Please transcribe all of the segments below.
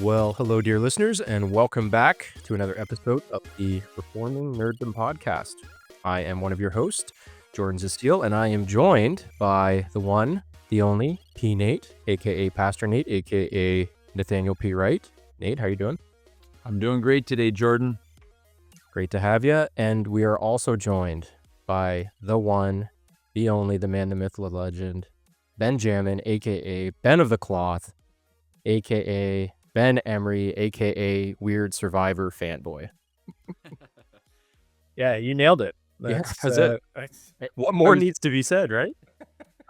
Well, hello, dear listeners, and welcome back to another episode of the Reforming Nerdom podcast. I am one of your hosts, Jordan Zasteel, and I am joined by the one, the only, P. Nate, aka Pastor Nate, aka Nathaniel P. Wright. Nate, how you doing? I'm doing great today, Jordan. Great to have you. And we are also joined by the one, the only, the man, the myth, the legend, Benjamin, aka Ben of the Cloth, aka Ben Emery, aka Weird Survivor Fanboy. Yeah, you nailed it. That's it. What more needs to be said, right?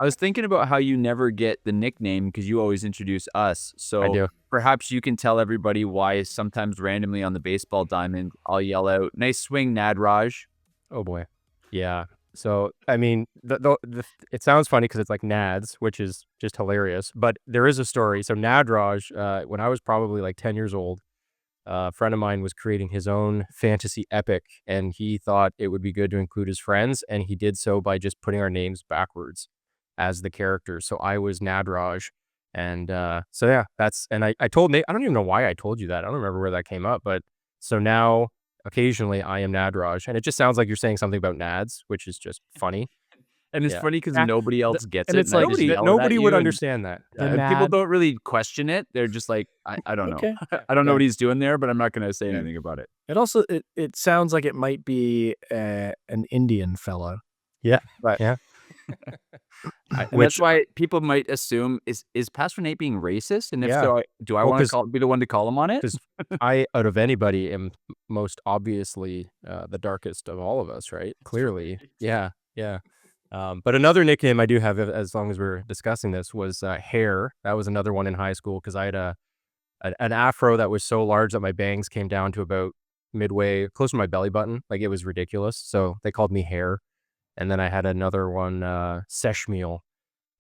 I was thinking about how you never get the nickname because you always introduce us. So I do. Perhaps you can tell everybody why sometimes randomly on the baseball diamond, I'll yell out, "Nice swing, Nadraj." Oh boy. Yeah. So, I mean, it sounds funny because it's like Nads, which is just hilarious. But there is a story. So Nadraj, when I was probably like 10 years old, a friend of mine was creating his own fantasy epic, and he thought it would be good to include his friends, and he did so by just putting our names backwards as the characters. So I was Nadraj, and so yeah, I told Nate, I don't even know why I told you that. I don't remember where that came up, but so now occasionally I am Nadraj, and it just sounds like you're saying something about Nads, which is just funny. And it's Yeah. funny because nobody else gets and it. it's like I just yell it nobody at would you, and, understand that. people don't really question it. They're just like, I don't know. Okay. I don't know what he's doing there, but I'm not going to say anything about it. It also it sounds like it might be an Indian fellow. Yeah. But Yeah. And that's why people might assume, is Pastor Nate being racist? And if Yeah. so, do I Well, want to be the one to call him on it? 'Cause I, out of anybody, am most obviously the darkest of all of us, right? Clearly. Yeah. Yeah. But another nickname I do have, as long as we're discussing this, was Hair. That was another one in high school because I had an afro that was so large that my bangs came down to about midway, close to my belly button. Like, it was ridiculous. So they called me Hair. And then I had another one, Seshmeal.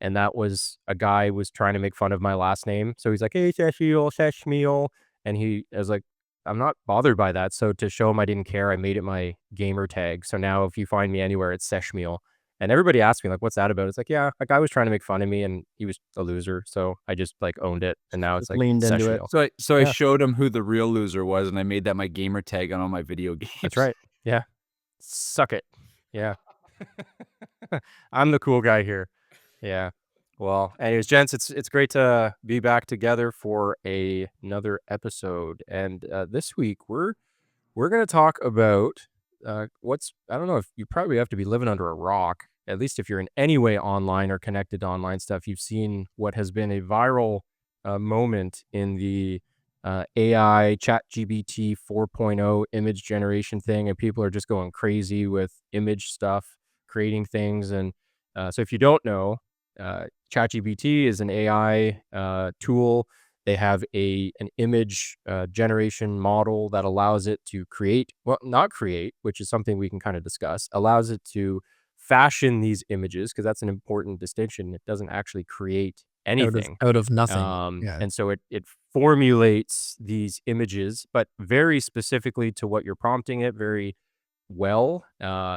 And that was a guy was trying to make fun of my last name. So he's like, "Hey, Seshmeal." And I was like, I'm not bothered by that. So to show him I didn't care, I made it my gamer tag. So now if you find me anywhere, it's Seshmeal. And everybody asked me, like, what's that about? It's like, yeah, a guy was trying to make fun of me and he was a loser. So I just like owned it. And now it's like leaned into it. Seshmeal. I Yeah. showed him who the real loser was, and I made that my gamer tag on all my video games. That's right. Yeah. Suck it. Yeah. I'm the cool guy here. Yeah. Well, anyways, gents, it's great to be back together for another episode. And this week we're going to talk about I don't know, if you probably have to be living under a rock, at least if you're in any way online or connected to online stuff. You've seen what has been a viral moment in the AI ChatGPT 4.0 image generation thing, and people are just going crazy with image stuff, creating things. And so if you don't know, ChatGPT is an AI tool. They have an image generation model that allows it to not create, which is something we can kind of discuss, allows it to fashion these images, because that's an important distinction. It doesn't actually create anything out of nothing. And so it formulates these images, but very specifically to what you're prompting it very well.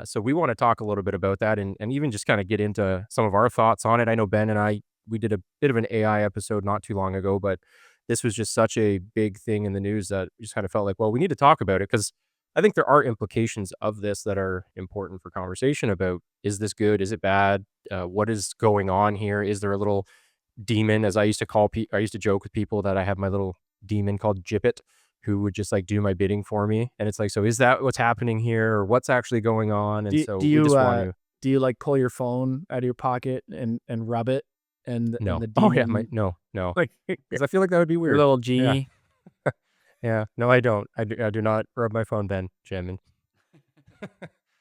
So we want to talk a little bit about that and even just kind of get into some of our thoughts on it. I know Ben and we did a bit of an AI episode not too long ago, but this was just such a big thing in the news that we just kind of felt like, well, we need to talk about it, because I think there are implications of this that are important for conversation about, is this good? Is it bad? What is going on here? Is there a little demon, as I used to call I used to joke with people that I have my little demon called Gibbet, who would just like do my bidding for me. And it's like, so is that what's happening here, or what's actually going on? And Do you like pull your phone out of your pocket and rub it? And no. And the demon, no. like Because I feel like that would be weird. little genie. Yeah. No, I don't. I do not rub my phone, Ben. Jamming.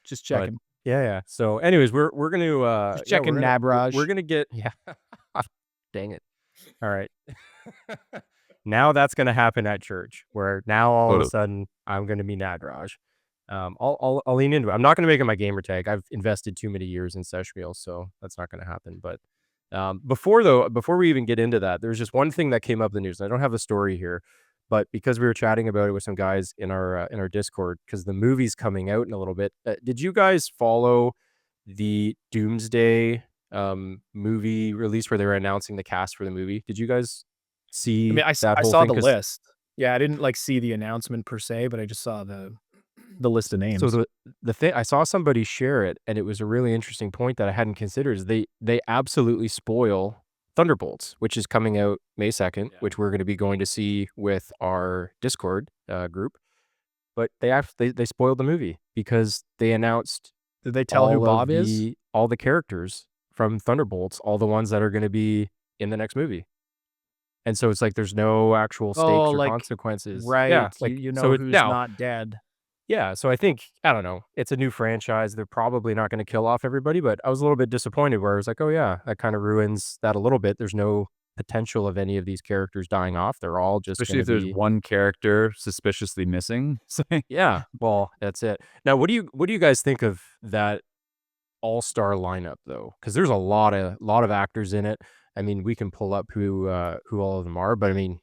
Just checking. Yeah. So anyways, we're going to Just checking Nadraj. We're going to get, yeah. Dang it. All right. Now that's going to happen at church, where now all of a sudden I'm going to be Nadraj. I'll lean into it. I'm not going to make it my gamer tag. I've invested too many years in Seshmeal, so that's not going to happen. But before we even get into that, there's just one thing that came up in the news. I don't have a story here, But because we were chatting about it with some guys in our Discord, because the movie's coming out in a little bit. Did you guys follow the Doomsday movie release where they were announcing the cast for the movie? Did you guys I see mean, that I whole saw thing? the 'Cause list. Yeah, I didn't like see the announcement per se, but I just saw the list of so names. the thing, I saw somebody share it, and it was a really interesting point that I hadn't considered, is they absolutely spoil Thunderbolts, which is coming out May 2nd, Yeah. which we're gonna be going to see with our Discord group. But they spoiled the movie because they announced Did they tell who Bob is? all the characters from Thunderbolts, all the ones that are gonna be in the next movie. And so it's like there's no actual Oh, stakes or like consequences. Yeah, right. like, You so know it who's now not dead. yeah, so I think, I don't know, it's a new franchise, they're probably not gonna kill off everybody, but I was a little bit disappointed where I was like, "Oh, yeah, that kinda ruins that a little bit." There's no potential of any of these characters dying off, they're all just Especially gonna if there's be one character suspiciously missing. So yeah, well, that's it. Now, what do you guys think of that all-star lineup, though? Because there's a lot of actors in it. I mean, we can pull up who all of them are, but I mean,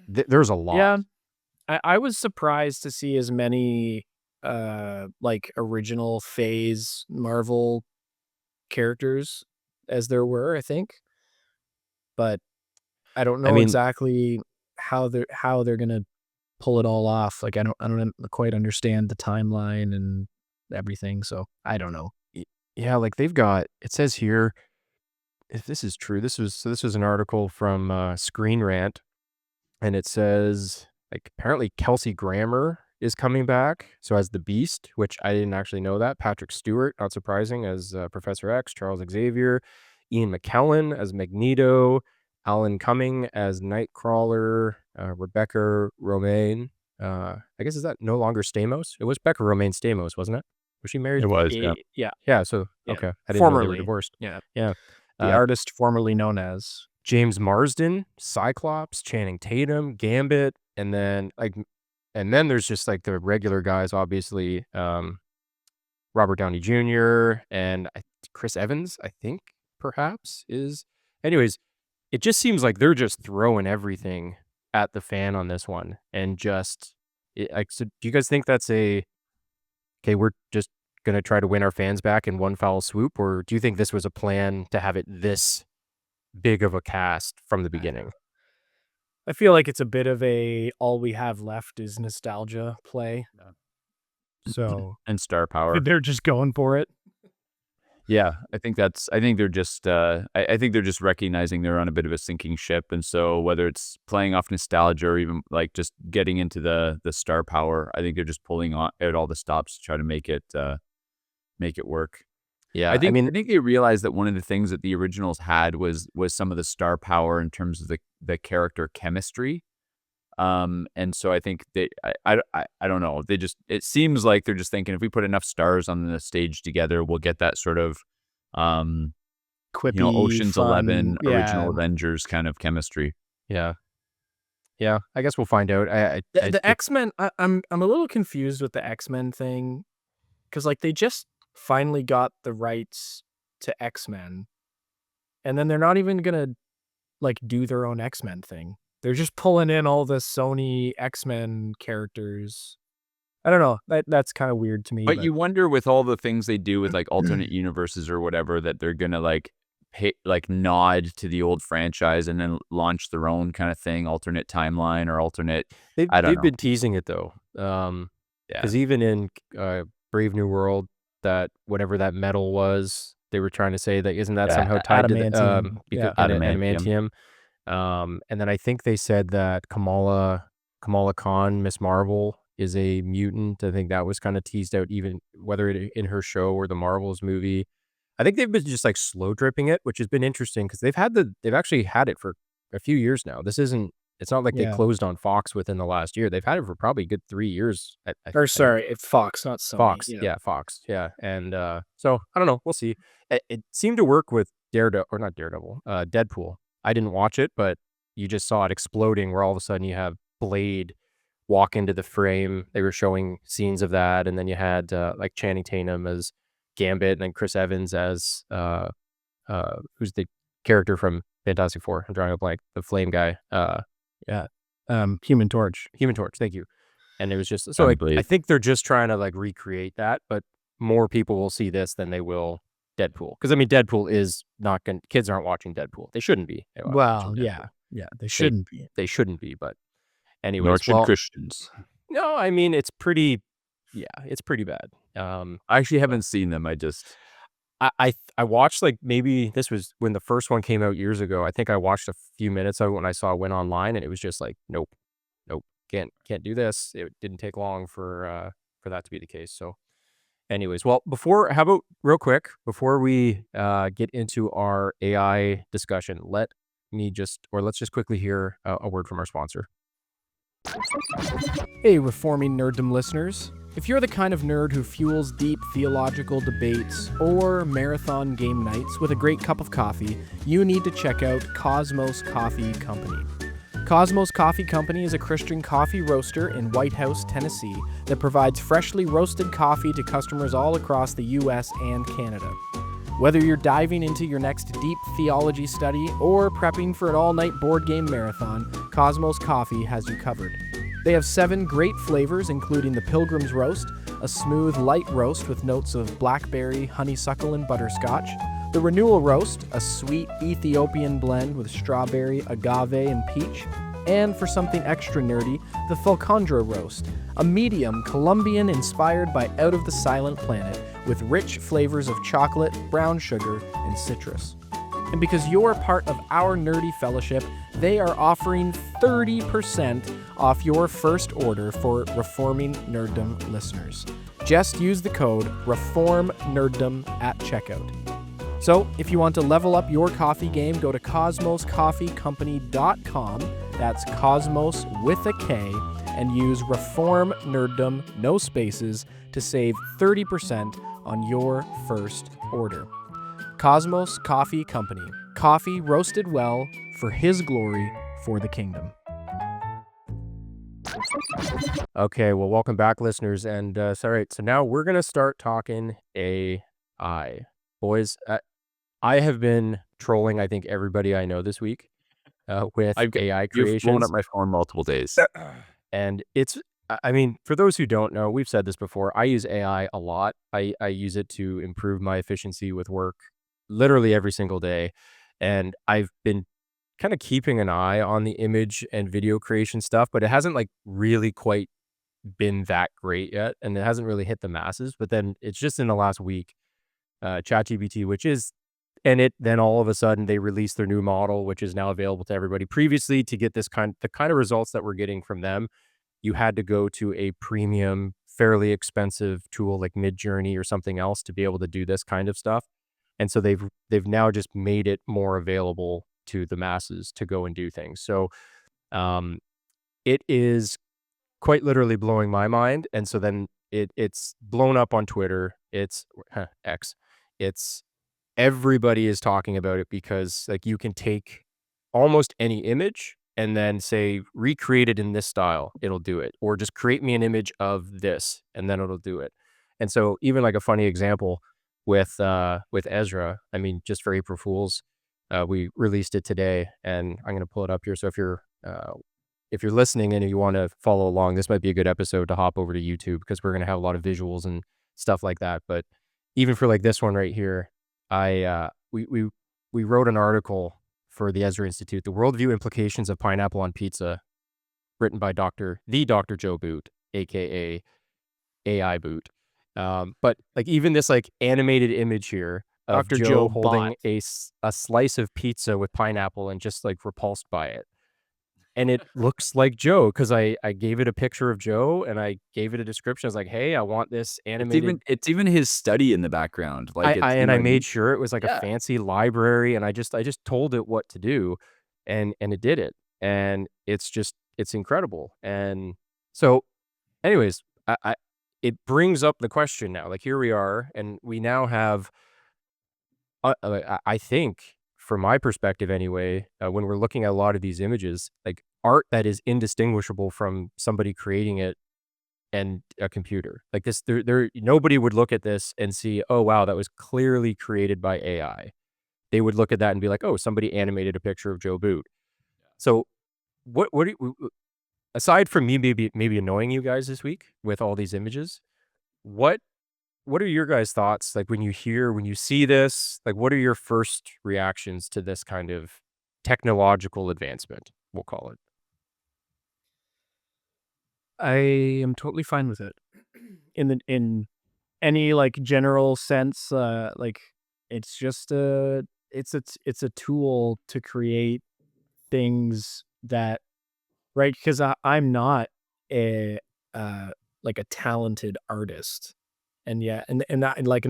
there's a lot. Yeah, I was surprised to see as many like original Phase Marvel characters as there were, I think. But I don't I know mean, exactly how they're gonna pull it all off. Like I don't quite understand the timeline and everything, so I don't know. y yeah, like, they've got, it says here, if this is true, this was an article from, Screen Rant, and it says, like, apparently Kelsey Grammer is coming back, so as the Beast, which I didn't actually know that. Patrick Stewart, not surprising, as, Professor X, Charles Xavier, Ian McKellen as Magneto, Alan Cumming as Nightcrawler, Rebecca Romaine, I guess, is that no longer Stamos? It was Becca Romaine Stamos, wasn't it? Was she married? it was, yeah. Yeah, Yeah, so yeah. okay, I didn't know they were Formerly, divorced. yeah. Yeah, The uh, artist formerly known as. James Marsden, Cyclops, Channing Tatum, Gambit, and then, like, and then there's just, like, the regular guys, obviously, Robert Downey Jr. and Chris Evans, I think, perhaps, is anyways, it just seems like they're just throwing everything at the fan on this one, and just like, so do you guys think that's "Okay, we're just gonna try to win our fans back in one foul swoop," or do you think this was a plan to have it this big of a cast from the beginning? I feel like it's a bit of a all we have left is nostalgia play. Yeah. So And star power. they're just going for it. Yeah, I think they're just I think they're just recognizing they're on a bit of a sinking ship, and so whether it's playing off nostalgia or even like just getting into the star power, I think they're just pulling out all the stops to try to make it work. Yeah, I I think mean, they realized that one of the things that the originals had was some of the star power in terms of the character chemistry. And so I think I don't know. They just, it seems like they're just thinking if we put enough stars on the stage together, we'll get that sort of Quippy, Ocean's fun, 11, yeah. original Avengers kind of chemistry. yeah. Yeah, I guess we'll find out. The X-Men, I'm a little confused with the X-Men thing, because like they just finally got the rights to X-Men, and then they're not even gonna like do their own X-Men thing. They're just pulling in all the Sony X-Men characters. I don't know. That's kind of weird to me. But you wonder with all the things they do with like alternate universes or whatever that they're gonna like nod to the old franchise and then launch their own kind of thing, alternate timeline or alternate. I don't they've know. been teasing it though. Yeah. Because even in Brave New World, that whatever that metal was, they were trying to say that isn't that Yeah, somehow tied to the adamantium. because Yeah. Adamantium. adamantium. And then I think they said that Kamala Khan, Miss Marvel, is a mutant. I think that was kind of teased out, even whether in her show or the Marvels movie. I think they've been just like slow dripping it, which has been interesting because they've actually had it for a few years now. It's not like they Yeah. closed on Fox within the last year. They've had it for probably a good 3 years. I Or think. sorry, it's Fox, not Sony. Fox, yeah, Fox, yeah, and, so, I don't know, we'll see. It seemed to work with Deadpool. I didn't watch it, but you just saw it exploding where all of a sudden you have Blade walk into the frame. They were showing scenes of that, and then you had, like, Channing Tatum as Gambit, and then Chris Evans as, who's the character from Fantastic Four? I'm drawing a blank, the flame guy, Yeah. Human Torch. Human Torch, thank you. And it was just so Unbelievable. I think they're just trying to like recreate that, but more people will see this than they will Deadpool. Because I mean, Deadpool is not going. Kids aren't watching Deadpool. They shouldn't be. Well, yeah, they shouldn't be. They shouldn't be. But anyways, Nor should well, Christians. no, I mean it's pretty. Yeah, it's pretty bad. I actually haven't seen them. I watched like maybe this was when the first one came out years ago. I think I watched a few minutes of it when I saw it went online, and it was just like, nope, can't do this. It didn't take long for that to be the case. So, anyways, well, how about real quick before we get into our AI discussion, let's just quickly hear a word from our sponsor. Hey, Reforming Nerdom listeners. If you're the kind of nerd who fuels deep theological debates or marathon game nights with a great cup of coffee, you need to check out Cosmos Coffee Company. Cosmos Coffee Company is a Christian coffee roaster in White House, Tennessee, that provides freshly roasted coffee to customers all across the U.S. and Canada. Whether you're diving into your next deep theology study or prepping for an all-night board game marathon, Cosmos Coffee has you covered. They have 7 great flavors, including the Pilgrim's Roast, a smooth, light roast with notes of blackberry, honeysuckle, and butterscotch, the Renewal Roast, a sweet Ethiopian blend with strawberry, agave, and peach, and for something extra nerdy, the Falcondra Roast, a medium Colombian inspired by Out of the Silent Planet with rich flavors of chocolate, brown sugar, and citrus. And because you're part of our nerdy fellowship, they are offering 30% off your first order for Reforming Nerdom listeners. Just use the code REFORMNERDOM at checkout. So, if you want to level up your coffee game, go to cosmoscoffeecompany.com, that's Cosmos with a K, and use Reform Nerdom, no spaces, to save 30% on your first order. Cosmos Coffee Company. Coffee roasted well for His glory, for the kingdom. Okay, well, welcome back, listeners. And all right, so now we're going to start talking AI. Boys, I have been trolling, I think, everybody I know this week with AI creations. You've blown up my phone multiple days. And I mean, for those who don't know, we've said this before, I use AI a lot. I use it to improve my efficiency with work literally every single day. And I've been kind of keeping an eye on the image and video creation stuff, but it hasn't like really quite been that great yet. And it hasn't really hit the masses. But then it's just in the last week, ChatGPT, then all of a sudden they released their new model, which is now available to everybody. Previously, to get the kind of results that we're getting from them, you had to go to a premium, fairly expensive tool like Midjourney or something else to be able to do this kind of stuff. And so they've now just made it more available to the masses to go and do things. So it is quite literally blowing my mind. And so then it's blown up on Twitter. It's X. It's everybody is talking about it because like you can take almost any image and then say recreate it in this style, it'll do it, or just create me an image of this and then it'll do it. And so even like a funny example with Ezra, I mean, just for April Fools, we released it today, and I'm going to pull it up here. So if you're listening and you want to follow along, this might be a good episode to hop over to YouTube because we're going to have a lot of visuals and stuff like that. But even for like this one right here, we wrote an article for the Ezra Institute, The Worldview Implications of Pineapple on Pizza, written by Dr. Joe Boot, aka AI Boot. But like even this like animated image here of Dr. Joe Joe holding Bot. a slice of pizza with pineapple and just like repulsed by it. And it looks like Joe because I gave it a picture of Joe and I gave it a description. I was like, hey, I want this animated. It's even his study in the background. Like I made sure it was like a fancy library, and I just told it what to do, and it did it, and it's incredible. And so, anyways, it brings up the question now. Like here we are, and we now have. I think, from my perspective anyway, when we're looking at a lot of these images, like art that is indistinguishable from somebody creating it and a computer. Like this, nobody would look at this and see, oh wow, that was clearly created by AI. They would look at that and be like, oh, somebody animated a picture of Joe Boot. So, what do you, aside from me maybe annoying you guys this week with all these images, what what are your guys' thoughts, like, when you see this, like, what are your first reactions to this kind of technological advancement, we'll call it? I am totally fine with it. In any, like, general sense, like, it's just a it's a tool to create things that right? Because I'm not a, uh, like, a talented artist, and yeah, and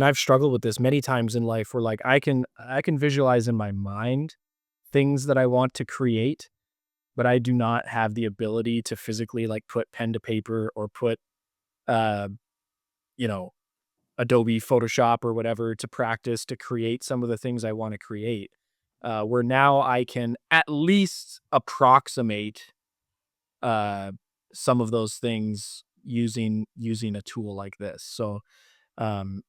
I've struggled with this many times in life where, like, I can visualize in my mind things that I want to create, but I do not have the ability to physically, like, put pen to paper or put, uh, you know, Adobe Photoshop or whatever to practice to create some of the things I wanna create, where now I can at least approximate, uh, some of those things using a tool like this, so, um,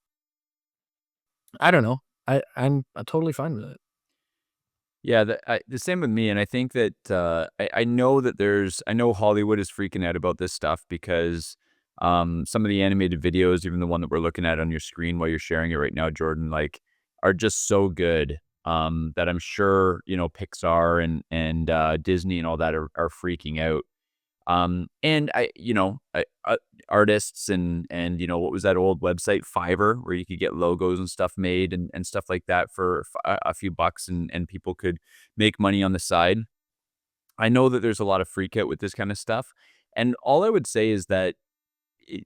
I don't know. I'm totally fine with it. Yeah, the same with me, and I think that, I know that I know Hollywood is freaking out about this stuff because, some of the animated videos, even the one that we're looking at on your screen while you're sharing it right now, Jordan, like, are just so good, that I'm sure, Pixar and Disney and all that are freaking out. And artists and what was that old website, Fiverr, where you could get logos and stuff made and stuff like that for a few bucks and people could make money on the side. I know that there's a lot of freak out with this kind of stuff. And all I would say is that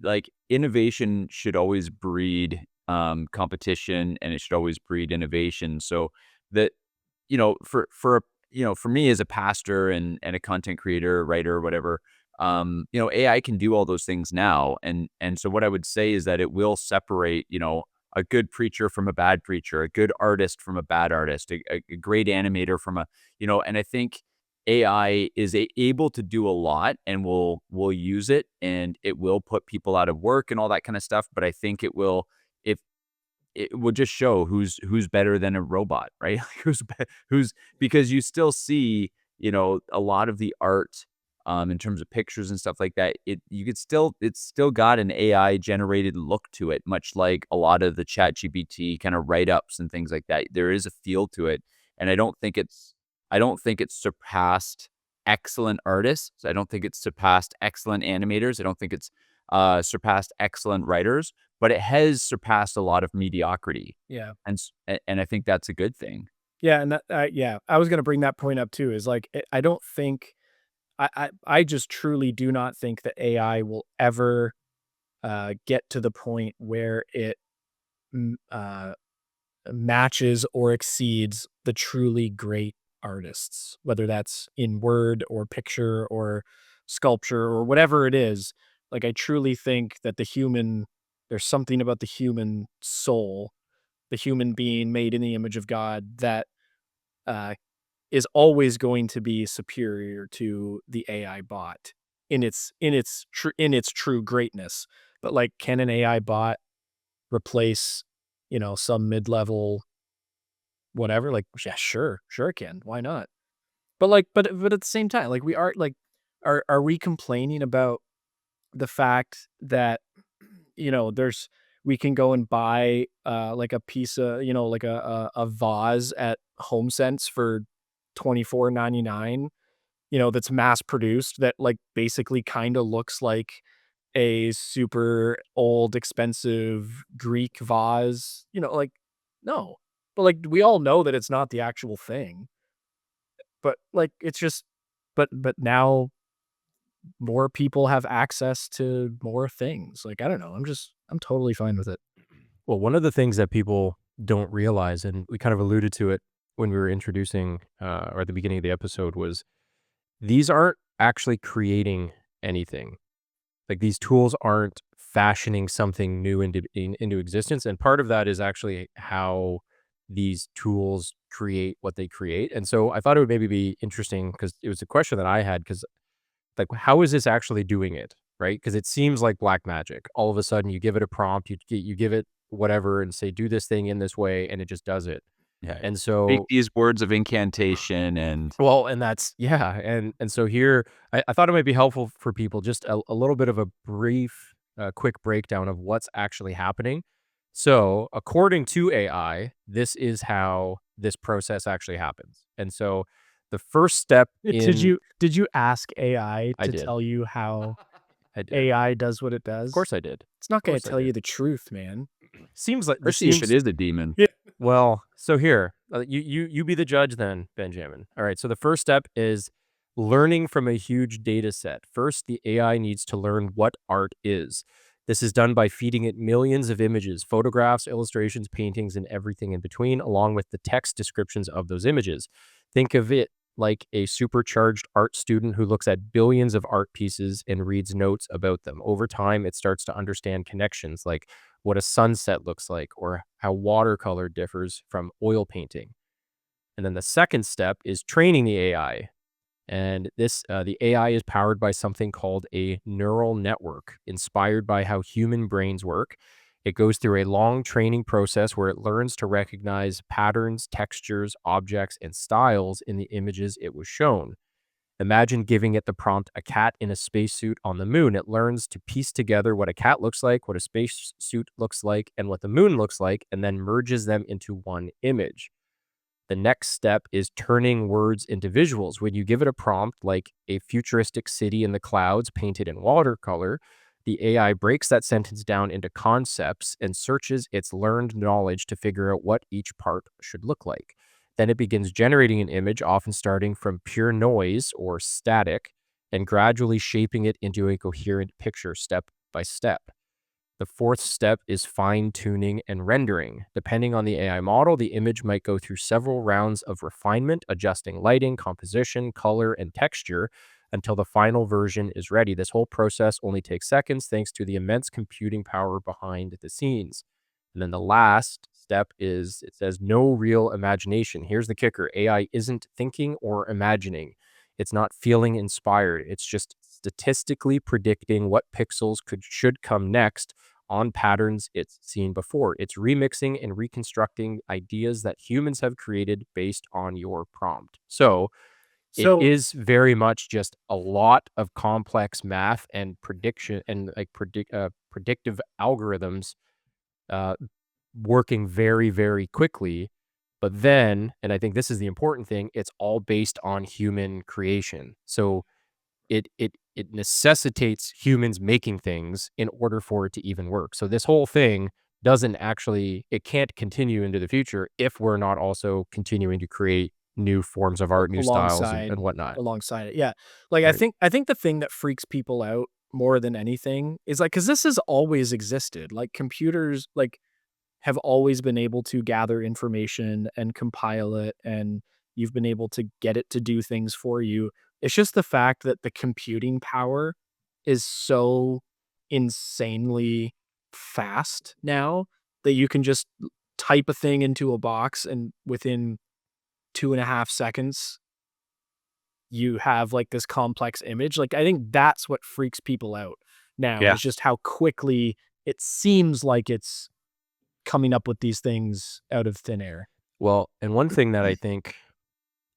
like innovation should always breed competition and it should always breed innovation. So that for me as a pastor and a content creator, writer, whatever, AI can do all those things now. And so what I would say is that it will separate, a good preacher from a bad preacher, a good artist from a bad artist, a great animator from and I think AI is able to do a lot and will use it and it will put people out of work and all that kind of stuff. But I think if it will just show who's better than a robot, right? Who's because you still see, a lot of the art, in terms of pictures and stuff like that. It's still got an AI generated look to it, much like a lot of the Chat GPT kind of write ups and things like that. There is a feel to it, and I don't think it's surpassed excellent artists. I don't think it's surpassed excellent animators. I don't think it's surpassed excellent writers, but it has surpassed a lot of mediocrity, Yeah. and I think that's a good thing. Yeah, and that yeah, I was gonna bring that point up too, is, like, I don't think I just truly do not think that AI will ever, get to the point where it, m matches or exceeds the truly great artists, whether that's in word or picture or sculpture or whatever it is. Like, I truly think that there's something about the human soul, the human being made in the image of God that, uh, is always going to be superior to the AI bot in its true greatness. But, like, can an AI bot replace, some mid-level whatever? Like, yeah, sure it can. Why not? But, like, but at the same time, like, we are like, are we complaining about the fact that, there's we can go and buy, like, a piece of, like, a vase at HomeSense for 24.99, that's mass produced that, like, basically kinda looks like a super old, expensive Greek vase, like, no. But, like, we all know that it's not the actual thing. But, like, it's just but now more people have access to more things. Like, I don't know. I'm totally fine with it. Well, one of the things that people don't realize, and we kind of alluded to it when we were introducing, or at the beginning of the episode, was these aren't actually creating anything. Like, these tools aren't fashioning something new into existence, and part of that is actually how these tools create what they create. And so I thought it would maybe be interesting because it was a question that I had, because like, how is this actually doing it, right? Because it seems like black magic. All of a sudden, you give it a prompt, you give it whatever, and say, "Do this thing in this way," and it just does it. Yeah. And Speak so these words of incantation and well, and that's yeah, and so here, I thought it might be helpful for people just a little bit of a brief, quick breakdown of what's actually happening. So, according to AI, this is how this process actually happens. And so, the first step in Did you ask AI I to did, tell you how I did. AI does what it Of does? course I did. It's not Of gonna course I tell you did. the truth, man. Seems like this especially if it seems is a demon. Yeah. well, so here, you be the judge then, Benjamin. All right, so the first step is learning from a huge data set. First, the AI needs to learn what art is. This is done by feeding it millions of images, photographs, illustrations, paintings, and everything in between, along with the text descriptions of those images. Think of it like a supercharged art student who looks at billions of art pieces and reads notes about them. Over time, it starts to understand connections like what a sunset looks like or how watercolor differs from oil painting. And then the second step is training the AI. And the AI is powered by something called a neural network, inspired by how human brains work. It goes through a long training process where it learns to recognize patterns, textures, objects, and styles in the images it was shown. Imagine giving it the prompt, a cat in a spacesuit on the moon. It learns to piece together what a cat looks like, what a spacesuit looks like, and what the moon looks like, and then merges them into one image. The next step is turning words into visuals. When you give it a prompt like a futuristic city in the clouds painted in watercolor, the AI breaks that sentence down into concepts and searches its learned knowledge to figure out what each part should look like. Then it begins generating an image, often starting from pure noise or static, and gradually shaping it into a coherent picture step by step. The fourth step is fine tuning and rendering. Depending on the AI model, the image might go through several rounds of refinement, adjusting lighting, composition, color, and texture until the final version is ready. This whole process only takes seconds thanks to the immense computing power behind the scenes. And then the last step is it says no real imagination. Here's the kicker: AI isn't thinking or imagining. It's not feeling inspired. It's just statistically predicting what pixels should come next on patterns it's seen before. It's remixing and reconstructing ideas that humans have created based on your prompt. So it So is very much just a lot of complex math and prediction and like predictive algorithms uh, working very, very quickly. But then, and I think this is the important thing, it's all based on human creation. So it necessitates humans making things in order for it to even work. So this whole thing doesn't actually it can't continue into the future if we're not also continuing to create new forms of art, new styles and whatnot. alongside it, yeah. Like, Right. I think the thing that freaks people out more than anything is, like, because this has always existed, like, computers, like, have always been able to gather information and compile it, and you've been able to get it to do things for you. It's just the fact that the computing power is so insanely fast now that you can just type a thing into a box, and within 2.5 seconds, you have, like, this complex image. Like, I think that's what freaks people out now, Yeah. is just how quickly it seems like it's coming up with these things out of thin air. Well, and one thing that I think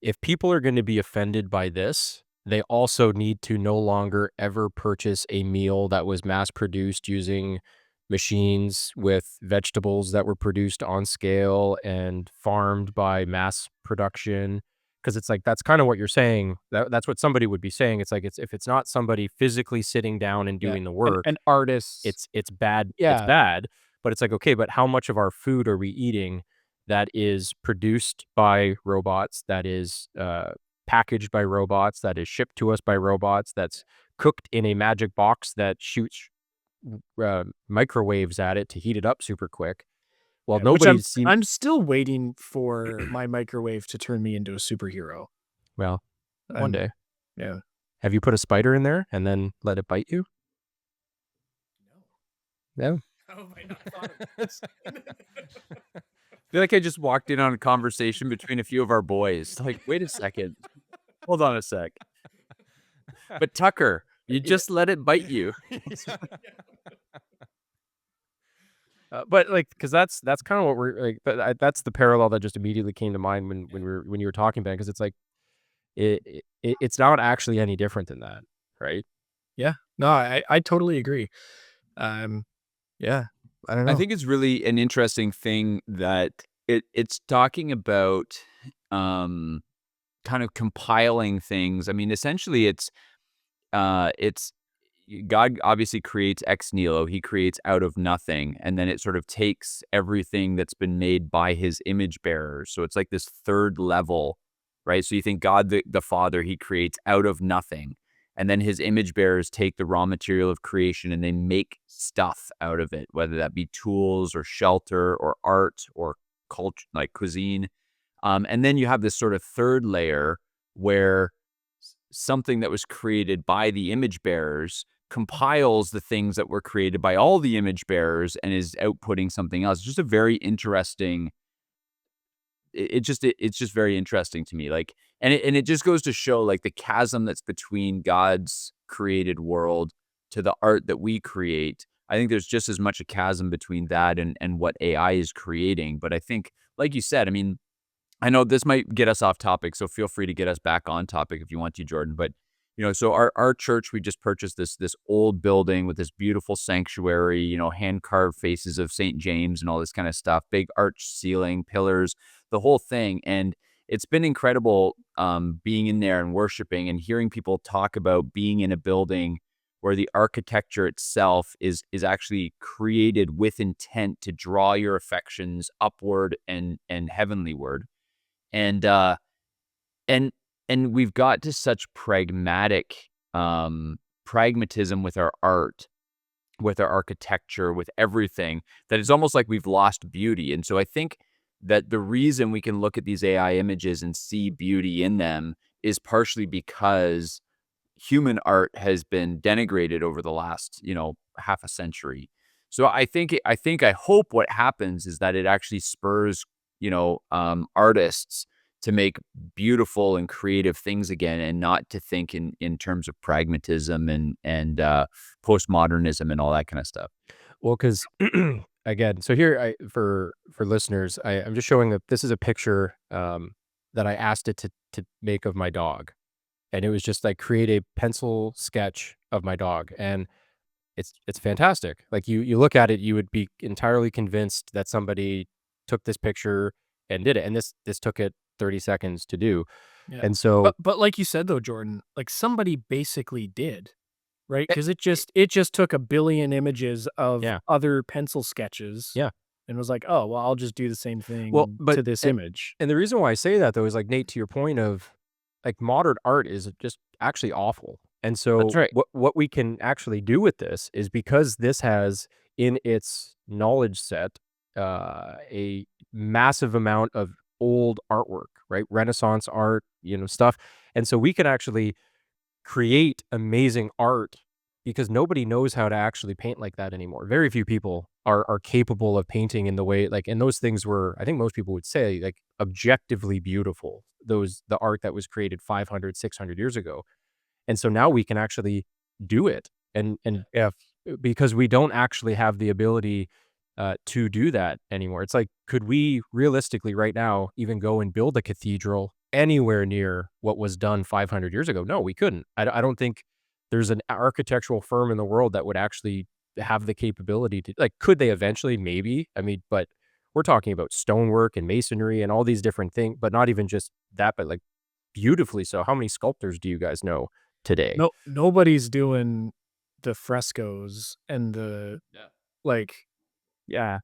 if people are going to be offended by this, they also need to no longer ever purchase a meal that was mass produced using machines with vegetables that were produced on scale and farmed by mass production. Because it's like that's kind of what you're saying. That's what somebody would be saying. It's like it's if it's not somebody physically sitting down and Yeah, doing the work, and artists. it's bad. It's Yeah, bad. But it's like okay, but how much of our food are we eating that is produced by robots, that is packaged by robots, that is shipped to us by robots, that's cooked in a magic box that shoots microwaves at it to heat it up super quick. Well, yeah, which nobody seems I'm still waiting for my microwave to turn me into a superhero. well, one I'm day. Yeah. Have you put a spider in there and then let it bite you? No. How have I not thought of this? I feel like I just walked in on a conversation between a few of our boys. Like, wait a second. Hold on a sec. But Tucker, you just let it bite you. But like, because that's kind of what we're like. That's the parallel that just immediately came to mind when you were talking about, because it's like it's not actually any different than that, right? Yeah. No, I totally agree. Um, yeah. I don't I know. think it's really an interesting thing that it's talking about um, kind of compiling things. I mean, essentially, it's God obviously creates ex nihilo. He creates out of nothing, and then it sort of takes everything that's been made by his image bearers. So it's like this third level, right? So you think God the Father, he creates out of nothing, and then his image bearers take the raw material of creation and they make stuff out of it, whether that be tools or shelter or art or culture, like cuisine. And then you have this sort of third layer where something that was created by the image bearers compiles the things that were created by all the image bearers and is outputting something else. It's just a very interesting. It's just very interesting to me. Like, and it just goes to show like the chasm that's between God's created world to the art that we create. I think there's just as much a chasm between that and what AI is creating. But I think, like you said, I mean, I know this might get us off topic, so feel free to get us back on topic if you want to, Jordan. But so our church, we just purchased this old building with this beautiful sanctuary, hand carved faces of St. James and all this kind of stuff, big arch ceiling, pillars, the whole thing. And it's been incredible being in there and worshiping and hearing people talk about being in a building where the architecture itself is actually created with intent to draw your affections upward and heavenlyward. And and and we've got to such pragmatism with our art, with our architecture, with everything, that it's almost like we've lost beauty. And so I think that the reason we can look at these AI images and see beauty in them is partially because human art has been denigrated over the last, half a century. So I hope what happens is that it actually spurs, artists to make beautiful and creative things again, and not to think in terms of pragmatism and postmodernism and all that kind of stuff. Well, because again, so here for listeners, I'm just showing that this is a picture that I asked it to make of my dog, and it was just like create a pencil sketch of my dog, and it's fantastic. Like you look at it, you would be entirely convinced that somebody took this picture and did it, and this took it 30 seconds to do, Yeah. and so But like you said though, Jordan, like somebody basically did, right? eh, Because it just took a billion images of yeah, other pencil sketches yeah. and was like, oh well, I'll just do the same Well, thing but to this image. and the reason why I say that though is like Nate, to your point of like modern art is just actually awful. And That's so right. what we can actually do with this is, because this has in its knowledge set a massive amount of old artwork, right? Renaissance art, stuff. And so we can actually create amazing art because nobody knows how to actually paint like that anymore. Very few people are capable of painting in the way, like, and those things were, I think most people would say, like, objectively beautiful. The art that was created 500, 600 years ago. And so now we can actually do it. And if because we don't actually have the ability to do that anymore. It's like, could we realistically right now even go and build a cathedral anywhere near what was done 500 years ago? No, we couldn't. I don't think there's an architectural firm in the world that would actually have the capability to, like, could they eventually? Maybe. I mean, but we're talking about stonework and masonry and all these different things, but not even just that, but like beautifully so. How many sculptors do you guys know today? No, nobody's doing the frescoes and the Yeah. like. Yeah.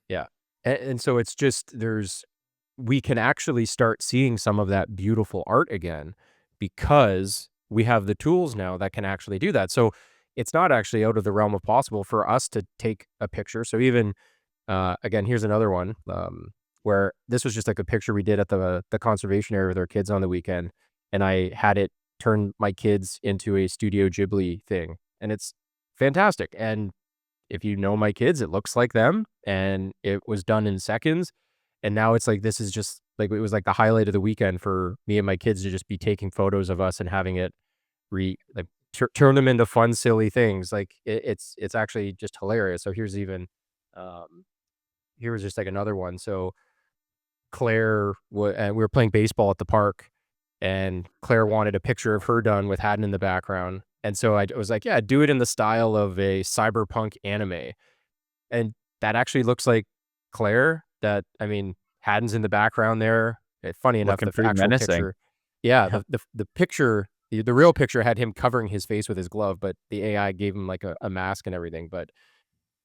Yeah. And so it's just we can actually start seeing some of that beautiful art again because we have the tools now that can actually do that. So it's not actually out of the realm of possible for us to take a picture. So even again, here's another one where this was just like a picture we did at the conservation area with our kids on the weekend, and I had it turn my kids into a Studio Ghibli thing, and it's fantastic. And if you know my kids, it looks like them, and it was done in seconds. And now it's like, this is just like, it was like the highlight of the weekend for me and my kids to just be taking photos of us and having it like turn them into fun, silly things. Like it's actually just hilarious. So here's even Um, here was just like another one. So Claire, and we were playing baseball at the park, and Claire wanted a picture of her done with Haddon in the background. And so I was like, yeah, do it in the style of a cyberpunk anime. And that actually looks like Claire. That, I mean, Haddon's in the background there. Funny enough, Looking the pretty actual menacing. picture, yeah, Yeah. the picture, the real picture had him covering his face with his glove, but the AI gave him like a mask and everything. But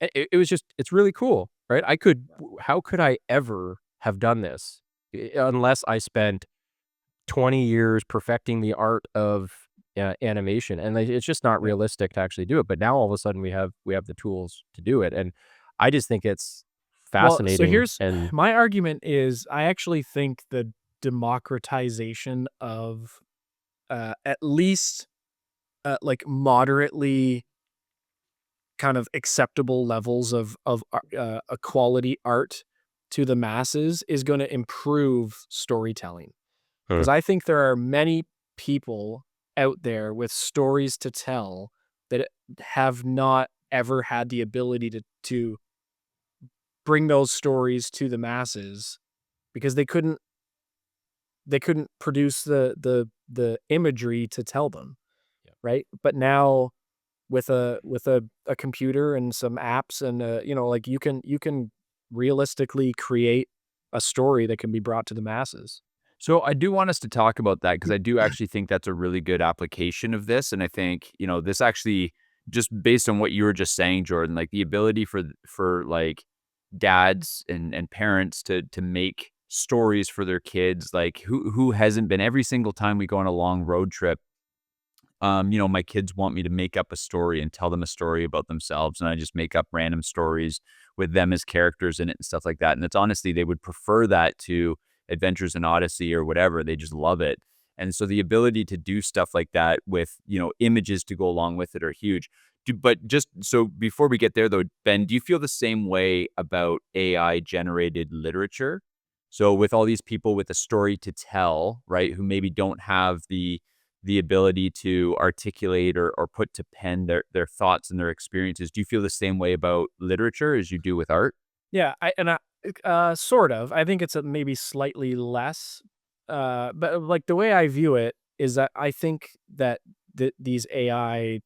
it was just, it's really cool, right? How could I ever have done this unless I spent 20 years perfecting the art of animation, and like, it's just not Yeah. realistic to actually do it. But now all of a sudden we have the tools to do it, and I just think it's Well, so fascinating. here's And my argument is I actually think the democratization of at least like moderately kind of acceptable levels of a quality art to the masses is going to improve storytelling, Hmm. because I think there are many people out there with stories to tell that have not ever had the ability to bring those stories to the masses because they couldn't produce the imagery to tell them, Yeah. right? But now with a computer and some apps and like you can realistically create a story that can be brought to the masses. So I do want us to talk about that because I do actually think that's a really good application of this. And I think, this actually just based on what you were just saying, Jordan, like the ability for like dads and parents to make stories for their kids, like who hasn't been every single time we go on a long road trip. My kids want me to make up a story and tell them a story about themselves, and I just make up random stories with them as characters in it and stuff like that. And it's honestly, they would prefer that to Adventures in Odyssey or whatever. They just love it. And so the ability to do stuff like that with, images to go along with it are huge. But just so before we get there though, Ben, do you feel the same way about AI generated literature? So with all these people with a story to tell, right, who maybe don't have the ability to articulate or put to pen their thoughts and their experiences. Do you feel the same way about literature as you do with art? Yeah, I sort of. I think it's a maybe slightly less, but like the way I view it is that I think that these AI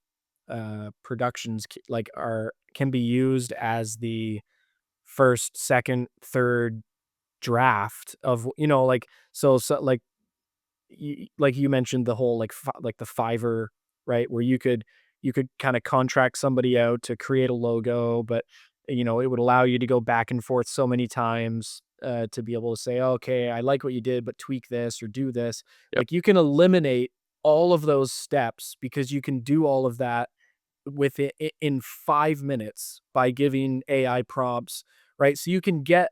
productions can be used as the first, second, third draft of like so like like you mentioned the whole like the Fiverr, right? Where you could kind of contract somebody out to create a logo, but it would allow you to go back and forth so many times to be able to say, okay, I like what you did, but tweak this or do this. Yep. Like you can eliminate all of those steps because you can do all of that in 5 minutes by giving AI prompts, right? So you can get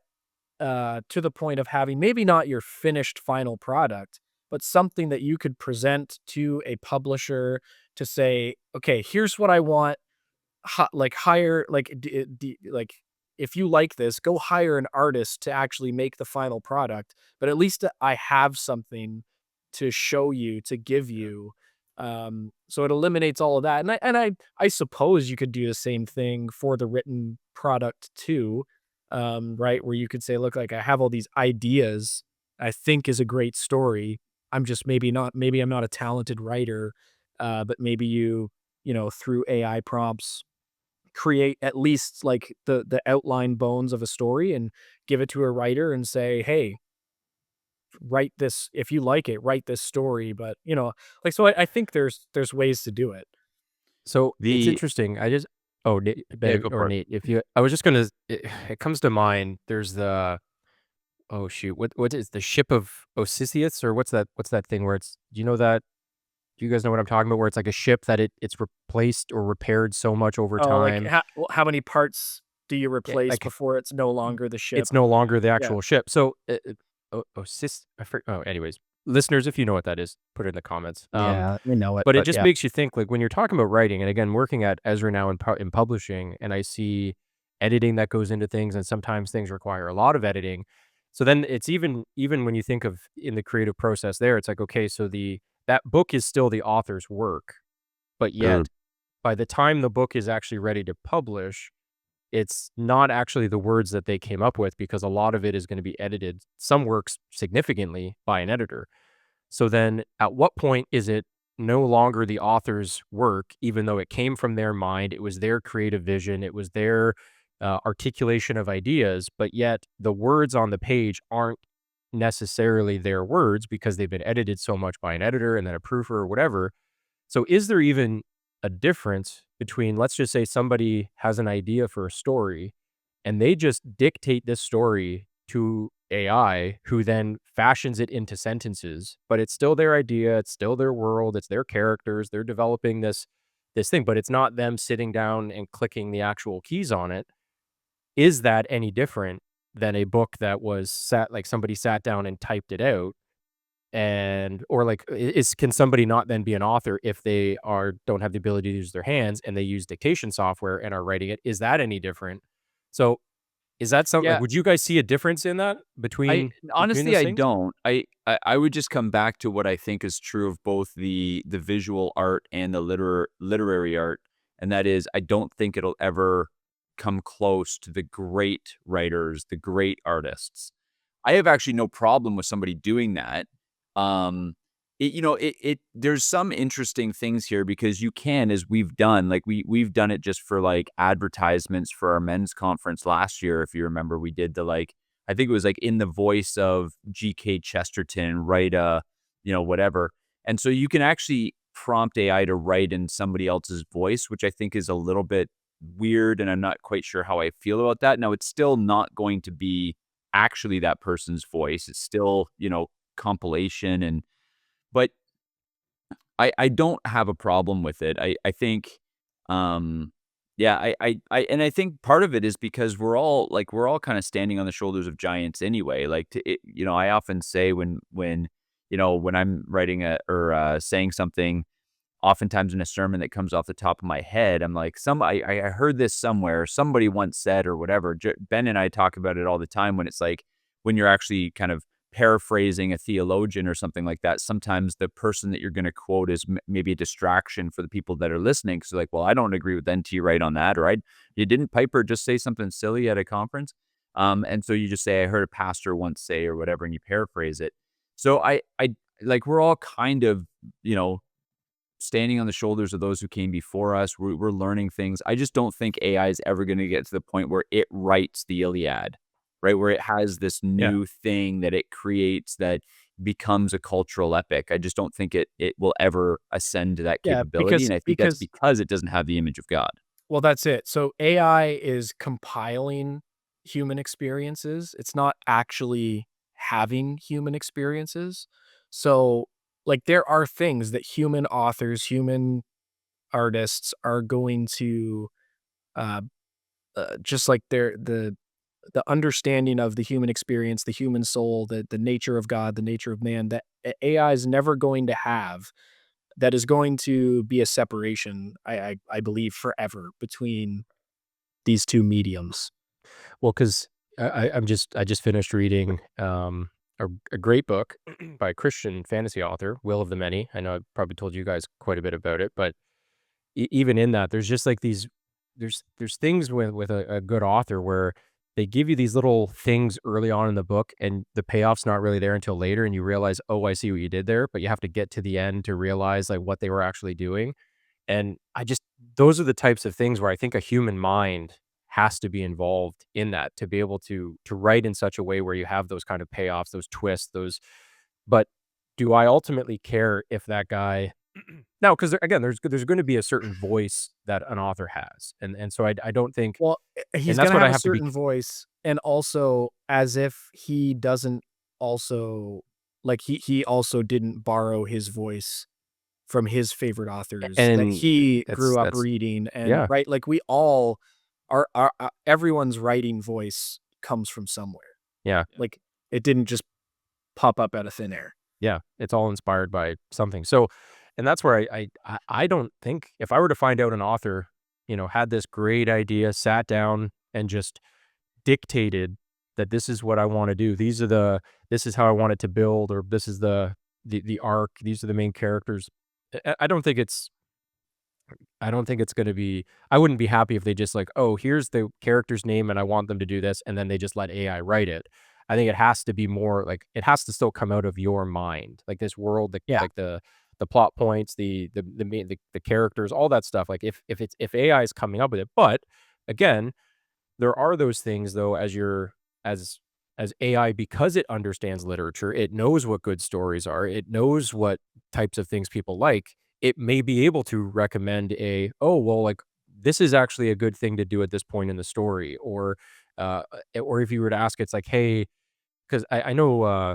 to the point of having maybe not your finished final product, but something that you could present to a publisher to say, okay, here's what I want. Like hire like if you like this, go hire an artist to actually make the final product. But at least I have something to show you, to give you. So it eliminates all of that. And I suppose you could do the same thing for the written product too, right? Where you could say, look, like I have all these ideas I think is a great story. I'm just maybe I'm not a talented writer, but maybe through AI prompts create at least like the outline bones of a story and give it to a writer and say, "Hey, write this if you like it, write this story." But, like so I think there's ways to do it. so it's The interesting. I just Oh, Yeah, Ben go or for it. Nate, if you I was just gonna it comes to mind. There's the Oh shoot, what is the ship of Odysseus, or what's that thing where it's, do you know that? Do you guys know what I'm talking about? Where it's like a ship that it's replaced or repaired so much over Oh, like time. how many parts do you Yeah, replace like before it's no longer the ship? it's no longer the Yeah. actual ship. So, anyways, listeners, if you know what that is, put it in the comments. Yeah, we know it, But it but just yeah. makes you think, like when you're talking about writing, and again, working at Ezra now in publishing, and I see editing that goes into things, and sometimes things require a lot of editing. So then it's even when you think of in the creative process there, it's like, okay, so that book is still the author's work, but Sure. yet by the time the book is actually ready to publish, it's not actually the words that they came up with because a lot of it is going to be edited, some works significantly by an editor. So then at what point is it no longer the author's work, even though it came from their mind, it was their creative vision, it was their articulation of ideas, but yet the words on the page aren't necessarily their words because they've been edited so much by an editor and then a proofer or whatever. So is there even a difference between, let's just say somebody has an idea for a story and they just dictate this story to AI who then fashions it into sentences, but it's still their idea, it's still their world, it's their characters, they're developing this thing, but it's not them sitting down and clicking the actual keys on it. Is that any different than a book that was like somebody sat down and typed it out? And or like is can somebody not then be an author if they don't have the ability to use their hands and they use dictation software and are writing it? Is that any different? So is that something like Yeah, would you guys see a difference in that I between honestly those I things? don't. I would just come back to what I think is true of both the visual art and the literary art, and that is I don't think it'll ever come close to the great writers, the great artists. I have actually no problem with somebody doing that. Um, it there's some interesting things here because you can, as we've done, like we've done it just for like advertisements for our men's conference last year. If you remember, we did the like, I think it was like in the voice of G.K. Chesterton, write a, whatever. And so you can actually prompt AI to write in somebody else's voice, which I think is a little bit weird. And I'm not quite sure how I feel about that. Now, it's still not going to be actually that person's voice. It's still, compilation but I don't have a problem with it. I think, um, yeah, and I think part of it is because we're all kind of standing on the shoulders of giants anyway. Like, I often say when I'm writing saying something, oftentimes in a sermon that comes off the top of my head, I'm like, I heard this somewhere, somebody once said or whatever. Ben and I talk about it all the time when it's like when you're actually kind of paraphrasing a theologian or something like that. Sometimes the person that you're going to quote is maybe a distraction for the people that are listening. So like, well, I don't agree with NT Wright on that, or you didn't Piper just say something silly at a conference, and so you just say I heard a pastor once say or whatever, and you paraphrase it. So I like we're all kind of you know standing on the shoulders of those who came before us. We're learning things. I just don't think AI is ever going to get to the point where it writes the Iliad, right? Where it has this Yeah. new thing that it creates that becomes a cultural epic. I just don't think it will ever ascend to that Yeah, capability. And I think that's because because it doesn't have the image of God. well, that's it. So AI is compiling human experiences. It's not actually having human experiences. So, like, there are things that human authors, human artists are going to, uh, just like the understanding of the human experience, the human soul, the nature of God, the nature of man, that AI is never going to have. That is going to be a separation, I believe, forever between these 2 mediums. Well, because I just finished reading a great book by a Christian fantasy author, Will of the Many. I know I've probably told you guys quite a bit about it, but even in that, there's just like these there's things with a good author where they give you these little things early on in the book and the payoff's not really there until later and you realize, oh, I see what you did there, but you have to get to the end to realize like what they were actually doing. And I just those are the types of things where I think a human mind has to be involved in that to be able to write in such a way where you have those kind of payoffs, those twists, those but do I ultimately care if that guy now, because again, there's gonna be a certain voice that an author has, and so I don't think Well, and he's that's gonna what I have a have to be certain voice, and also as if he doesn't also like, he also didn't borrow his voice from his favorite authors that and he grew up that's reading, and yeah, right, like, we all everyone's writing voice comes from somewhere. yeah, Like, it didn't just pop up out of thin air. yeah, it's all inspired by something, so and that's where I don't think if I were to find out an author, had this great idea, sat down and just dictated that this is what I wanna do. This is how I want it to build, or this is the arc. These are the main characters. I don't think it's I don't think it's gonna be I wouldn't be happy if they just like, "Oh, here's the character's name and I want them to do this," and then they just let AI write it. I think it has to be more like it has to still come out of your mind. Like this world, Yeah. like the plot points, the main the characters, all that stuff. Like if AI is coming up with it. But again, there are those things though as as AI, because it understands literature, it knows what good stories are, it knows what types of things people like. It may be able to recommend oh, well, like this is actually a good thing to do at this point in the story. Or if you were to ask, it's like, hey, because I know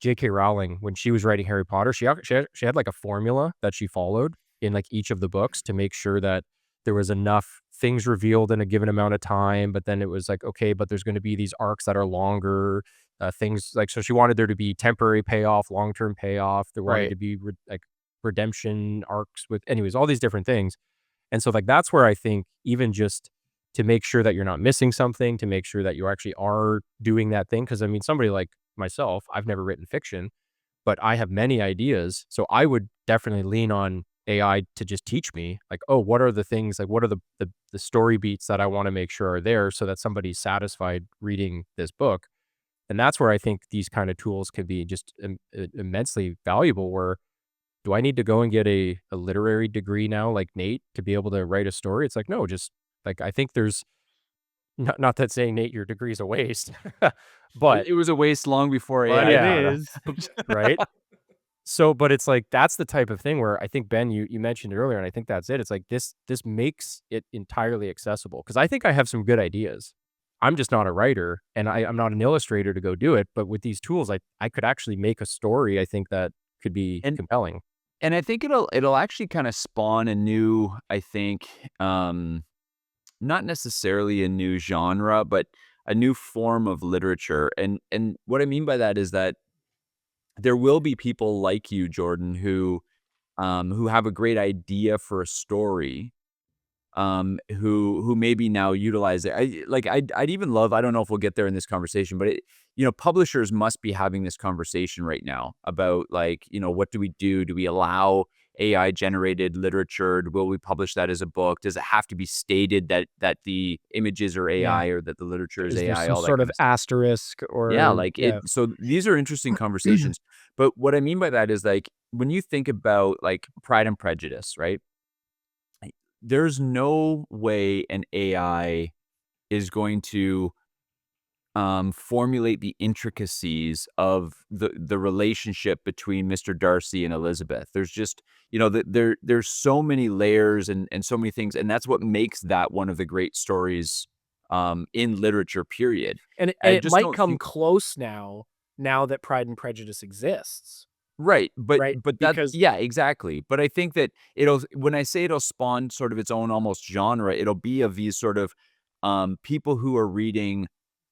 J.K. Rowling, when she was writing Harry Potter, she had like a formula that she followed in like each of the books to make sure that there was enough things revealed in a given amount of time. But then it was like, okay, but there's going to be these arcs that are longer. Things like so she wanted there to be temporary payoff, long term payoff. There wanted Right. to be like redemption arcs with, anyways, all these different things. And so like that's where I think even just to make sure that you're not missing something, to make sure that you actually are doing that thing. Cause I mean, somebody like myself, I've never written fiction, but I have many ideas. So I would definitely lean on AI to just teach me, like, oh, what are the things, like, what are the story beats that I want to make sure are there so that somebody's satisfied reading this book. And that's where I think these kind of tools can be just immensely valuable. Where do I need to go and get a literary degree now, like Nate, to be able to write a story? It's like, no, just like I think there's not that saying Nate, your degree's a waste, but It was a waste long before But AI it caught up. is. right. So, but it's like that's the type of thing where I think Ben, you mentioned it earlier, and I think that's it. It's like this makes it entirely accessible because I think I have some good ideas. I'm just not a writer, and I'm not an illustrator to go do it. But with these tools, I could actually make a story. I think that could be And compelling. and I think it'll actually kind of spawn a new, I think, not necessarily a new genre, but a new form of literature. And what I mean by that is that there will be people like you, Jordan, who have a great idea for a story, who maybe now utilize it. I'd even love, I don't know if we'll get there in this conversation, but publishers must be having this conversation right now about like, what do we do? Do we allow AI generated literature? Will we publish that as a book? Does it have to be stated that the images are Yeah. AI or that the literature is Is there AI, some all that sort kind of of stuff? asterisk Yeah, or like it yeah. so these are interesting conversations. But what I mean by that is like when you think about like Pride and Prejudice, right? There's no way an AI is going to formulate the intricacies of the relationship between Mr. Darcy and Elizabeth. There's just, there's so many layers and so many things, and that's what makes that one of the great stories in literature, period. And I it just might don't come think. close now that Pride and Prejudice exists, Right, but right? that, Because yeah, exactly. But I think that it'll when I say it'll spawn sort of its own almost genre, it'll be of these sort of people who are reading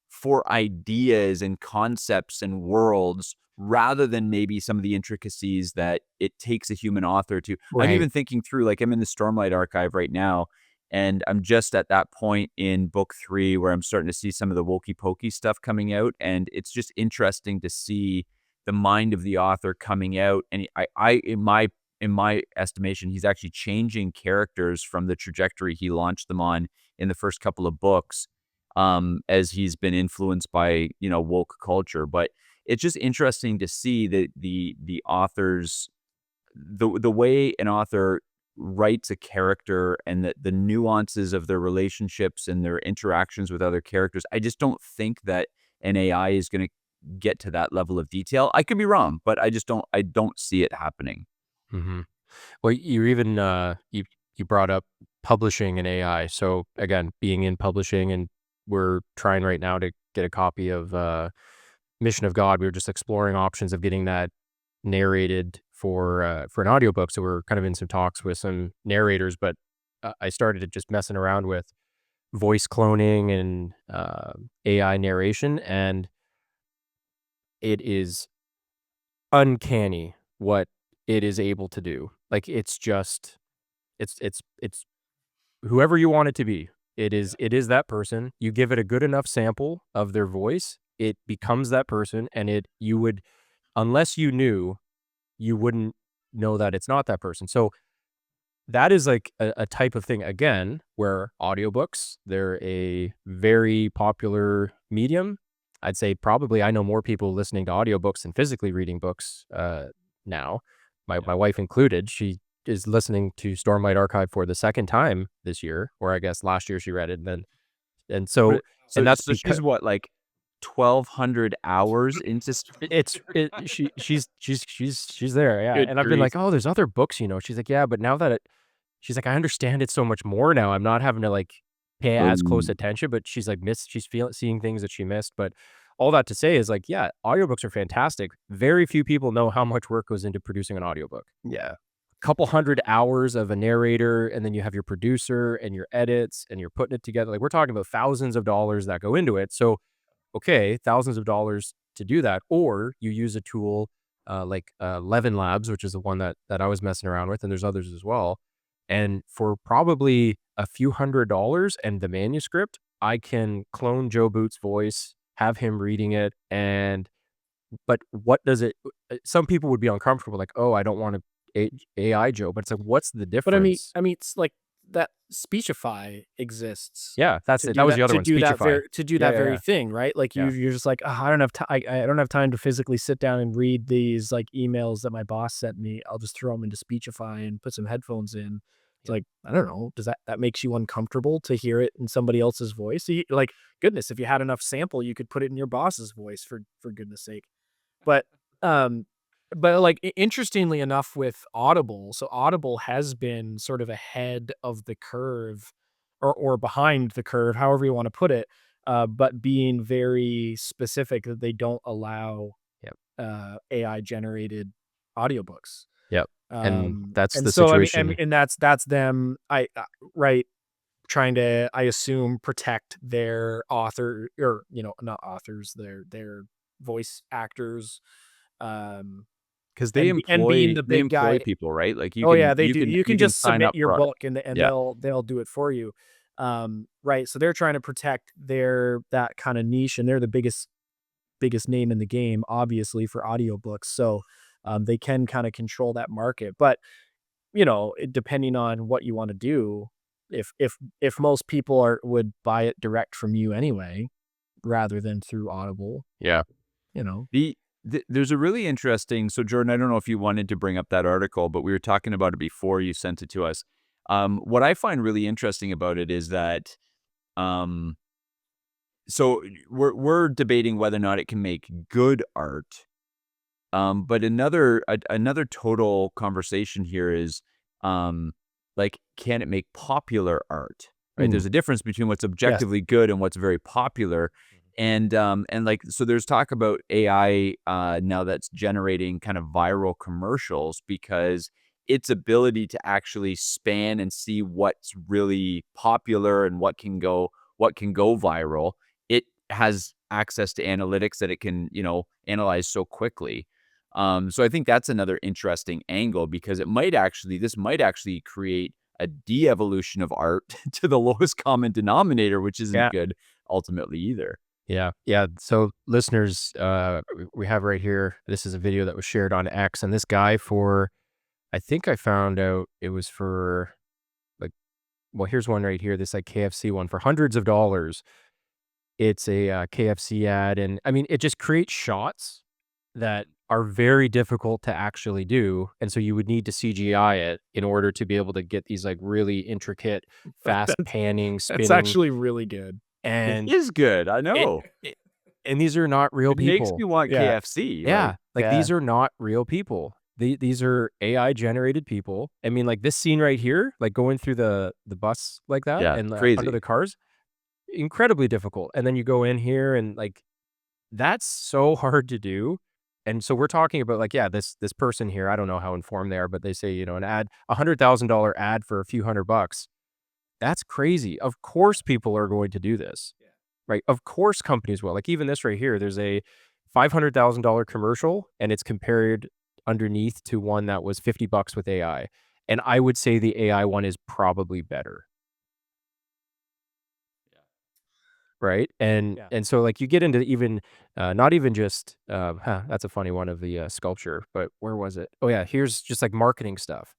for ideas and concepts and worlds rather than maybe some of the intricacies that it takes a human author to. I'm right. even thinking through, like, I'm in the Stormlight archive right now, and I'm just at that point in book 3 where I'm starting to see some of the wokey pokey stuff coming out, and it's just interesting to see the mind of the author coming out. And in my estimation, he's actually changing characters from the trajectory he launched them on in the first couple of books, as he's been influenced by, woke culture. But it's just interesting to see the authors, the way an author writes a character and the nuances of their relationships and their interactions with other characters. I just don't think that an AI is going to get to that level of detail. I could be wrong, but I don't see it happening. Hmm. Well, you even you brought up publishing an AI. So again, being in publishing, and we're trying right now to get a copy of Mission of God. We were just exploring options of getting that narrated for an audiobook. So we're kind of in some talks with some narrators, but I started to just messing around with voice cloning and AI narration, and it is uncanny what it is able to do. Like it's just it's whoever you want it to be. It is that person. You give it a good enough sample of their voice, it becomes that person, and it you would, unless you knew, you wouldn't know that it's not that person. So that is like a type of thing again where audiobooks, they're a very popular medium. I'd say probably I know more people listening to audiobooks than physically reading books now. My wife included. She is listening to Stormlight Archive for the second time this year, or I guess last year she read it, and then and so But and so that's so because she's what, like 1,200 hours into she's there, yeah, good and I've been grief. like, "Oh, there's other books, you know?" She's like, "Yeah, but now that she's like, "I understand it so much more now. I'm not having to, like, pay as close Boom. attention," but she's like, she's seeing things that she missed, but all that to say is, like, yeah, audiobooks are fantastic. Very few people know how much work goes into producing an audiobook. Yeah. Couple 100 hours of a narrator, and then you have your producer and your edits, and you're putting it together. Like, we're talking about thousands of dollars that go into it, so okay, thousands of dollars to do that, or you use a tool like Levin Labs, which is the one that I was messing around with, and there's others as well. And for probably a few $100 and the manuscript, I can clone Joe Boot's voice, have him reading it, and but what does it? Some people would be uncomfortable, like, oh, I don't want to AI Joe, but it's like, what's the But difference? I mean, it's like that Speechify exists Yeah, that's it. That was the other one, Speechify. to do Yeah, that yeah, very yeah, thing, right? Like yeah. you're just like, oh, I don't have time. I don't have time to physically sit down and read these like emails that my boss sent me. I'll just throw them into Speechify and put some headphones in. It's Yep. like, I don't know. Does that makes you uncomfortable to hear it in somebody else's voice? Like, goodness, if you had enough sample, you could put it in your boss's voice for goodness sake. But, um, like, interestingly enough with Audible, so Audible has been sort of ahead of the curve or behind the curve, however you wanna put it, but being very specific that they don't allow, Yep. AI generated audiobooks. Yep. And that's And the so, situation. and that's them, right, trying to, I assume, protect their author or, not authors, their voice actors, um, 'Cause and being the they big employ guy. people, right? Like, Oh, yeah, they do. You you can can just sign submit up your for book and yeah. they'll do it for you. Right, so they're trying to protect their that kinda niche, and they're the biggest name in the game, obviously, for audiobooks, so, they can kinda control that market, but, depending on what you wanna do, if most people would buy it direct from you anyway, rather than through Audible, Yeah. you know? There's a really interesting so, Jordan, I don't know if you wanted to bring up that article, but we were talking about it before you sent it to us. What I find really interesting about it is that, um, so we're debating whether or not it can make good art. But another total conversation here is, um, like, can it make popular art? Right? Mm, There's a difference between what's yes. objectively good and what's very popular, and like, so there's talk about AI now that's generating kind of viral commercials because its ability to actually span and see what's really popular and what can go viral. It has access to analytics that it can analyze so quickly. So I think that's another interesting angle because this might actually create a de-evolution of art to the lowest common denominator, which isn't Yeah. good ultimately either. Yeah, yeah. So listeners, we have right here, this is a video that was shared on X, and this guy I think I found out it was for like, well, here's one right here, this like KFC one for hundreds of dollars. It's a KFC ad, and I mean, it just creates shots that are very difficult to actually do, and so you would need to CGI it in order to be able to get these like really intricate, fast That's panning, that's spinning, actually really good. It and is good, I it, know. it and these are not real It makes me people. want Yeah. KFC, Yeah, like, yeah. these are not real people. These are AI generated people. I mean, like, this scene right here, like, going through the bus like that Yeah, and, under crazy. the cars, incredibly difficult, and then you go in here and, like, that's so hard to do, and so we're talking about, like, yeah, this person here, I don't know how informed they are, but they say, an ad $100,000 ad for a few $100. That's crazy. Of course people are going to do this. Right, of course companies will, like, even this right here, there's a $500,000 commercial, and it's compared underneath to one that was $50 with AI, and I would say the AI one is probably better, right? Yeah. And so, like, you get into even, not even just, that's a funny one of the, sculpture, but where was it? Oh, yeah, here's just, like, marketing stuff.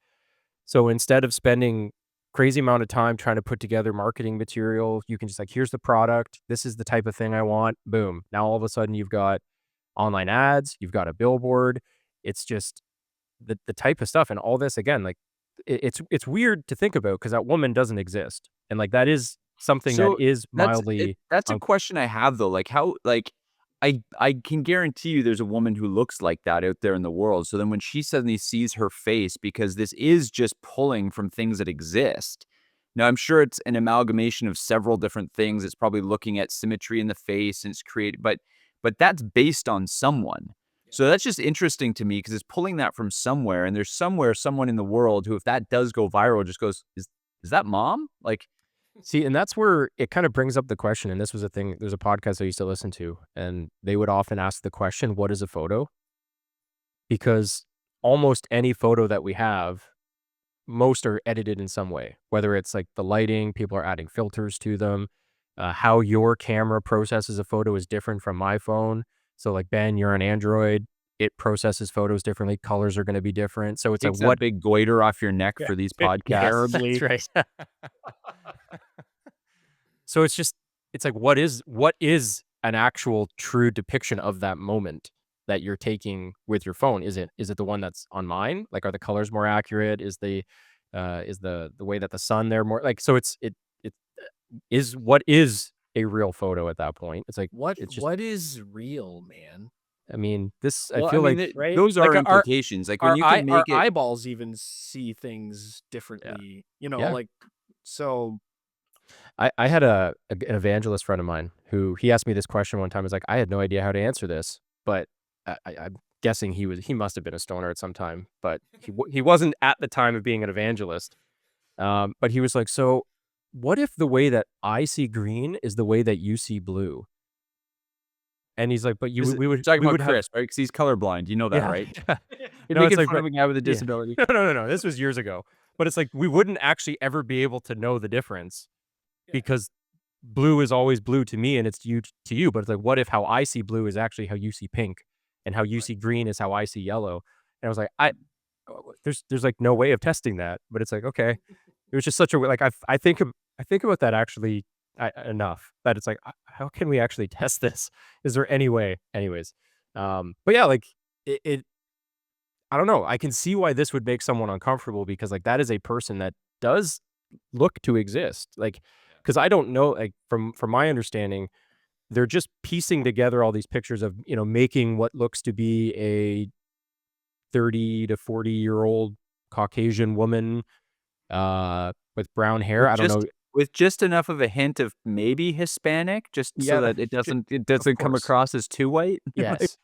So instead of spending crazy amount of time trying to put together marketing material, you can just like, here's the product. This is the type of thing I want. Boom. Now all of a sudden you've got online ads, you've got a billboard. It's just the type of stuff and all this again, like it's weird to think about because that woman doesn't exist. And like that is something that So is mildly that's a question I have though. Like how like I can guarantee you there's a woman who looks like that out there in the world. So then when she suddenly sees her face, because this is just pulling from things that exist. Now I'm sure it's an amalgamation of several different things. It's probably looking at symmetry in the face and it's created, but that's based on someone. So that's just interesting to me because it's pulling that from somewhere, and there's somewhere someone in the world who, if that does go viral, just goes, is that mom? Like, see, and that's where it kind of brings up the question. And this was a thing, there's a podcast I used to listen to, and they would often ask the question, what is a photo? Because almost any photo that we have, most are edited in some way, whether it's like the lighting, people are adding filters to them. How your camera processes a photo is different from my phone. So like Ben, you're an Android, it processes photos differently. Colors are going to be different. So it's like takes that what big goiter off your neck Yeah. for these Yeah, podcasts. terribly. That's right. So it's just it's like what is an actual true depiction of that moment that you're taking with your phone? Is it the one that's on mine? Like are the colors more accurate? Is the way that the sun there more like so it is what is a real photo at that point? It's like it's just What is real, man? I mean, this I Well, I feel mean, like Right? those Like are implications. Like when you can our make it, eyeballs even see things differently, Yeah. like so I had an evangelist friend of mine who he asked me this question one time. He's like, I had no idea how to answer this, but I'm guessing he must have been a stoner at some time, but he wasn't at the time of being an evangelist. But he was like, so what if the way that I see green is the way that you see blue? And he's like, but this is, talking we about would have Chris, right? Because he's colorblind. You know that, yeah, right? yeah. You're No, it's making like, fun but of a guy with a yeah, disability. no. This was years ago, but it's like we wouldn't actually ever be able to know the difference because blue is always blue to me and it's you to you. But it's like, what if how I see blue is actually how you see pink, and how you see green is how I see yellow? And I was like, there's like no way of testing that. But it's like, okay, it was just such a like I think about that actually enough that it's like, how can we actually test this? Is there any way? Anyways, but yeah, like it I don't know. I can see why this would make someone uncomfortable because like that is a person that does look to exist. Like, because I don't know, like from my understanding, they're just piecing together all these pictures of making what looks to be a 30 to 40-year-old Caucasian woman with brown hair. with I don't know. just with just enough of a hint of maybe Hispanic, just so Yeah, that it j- doesn't of come course. across as too white. Like, Yes,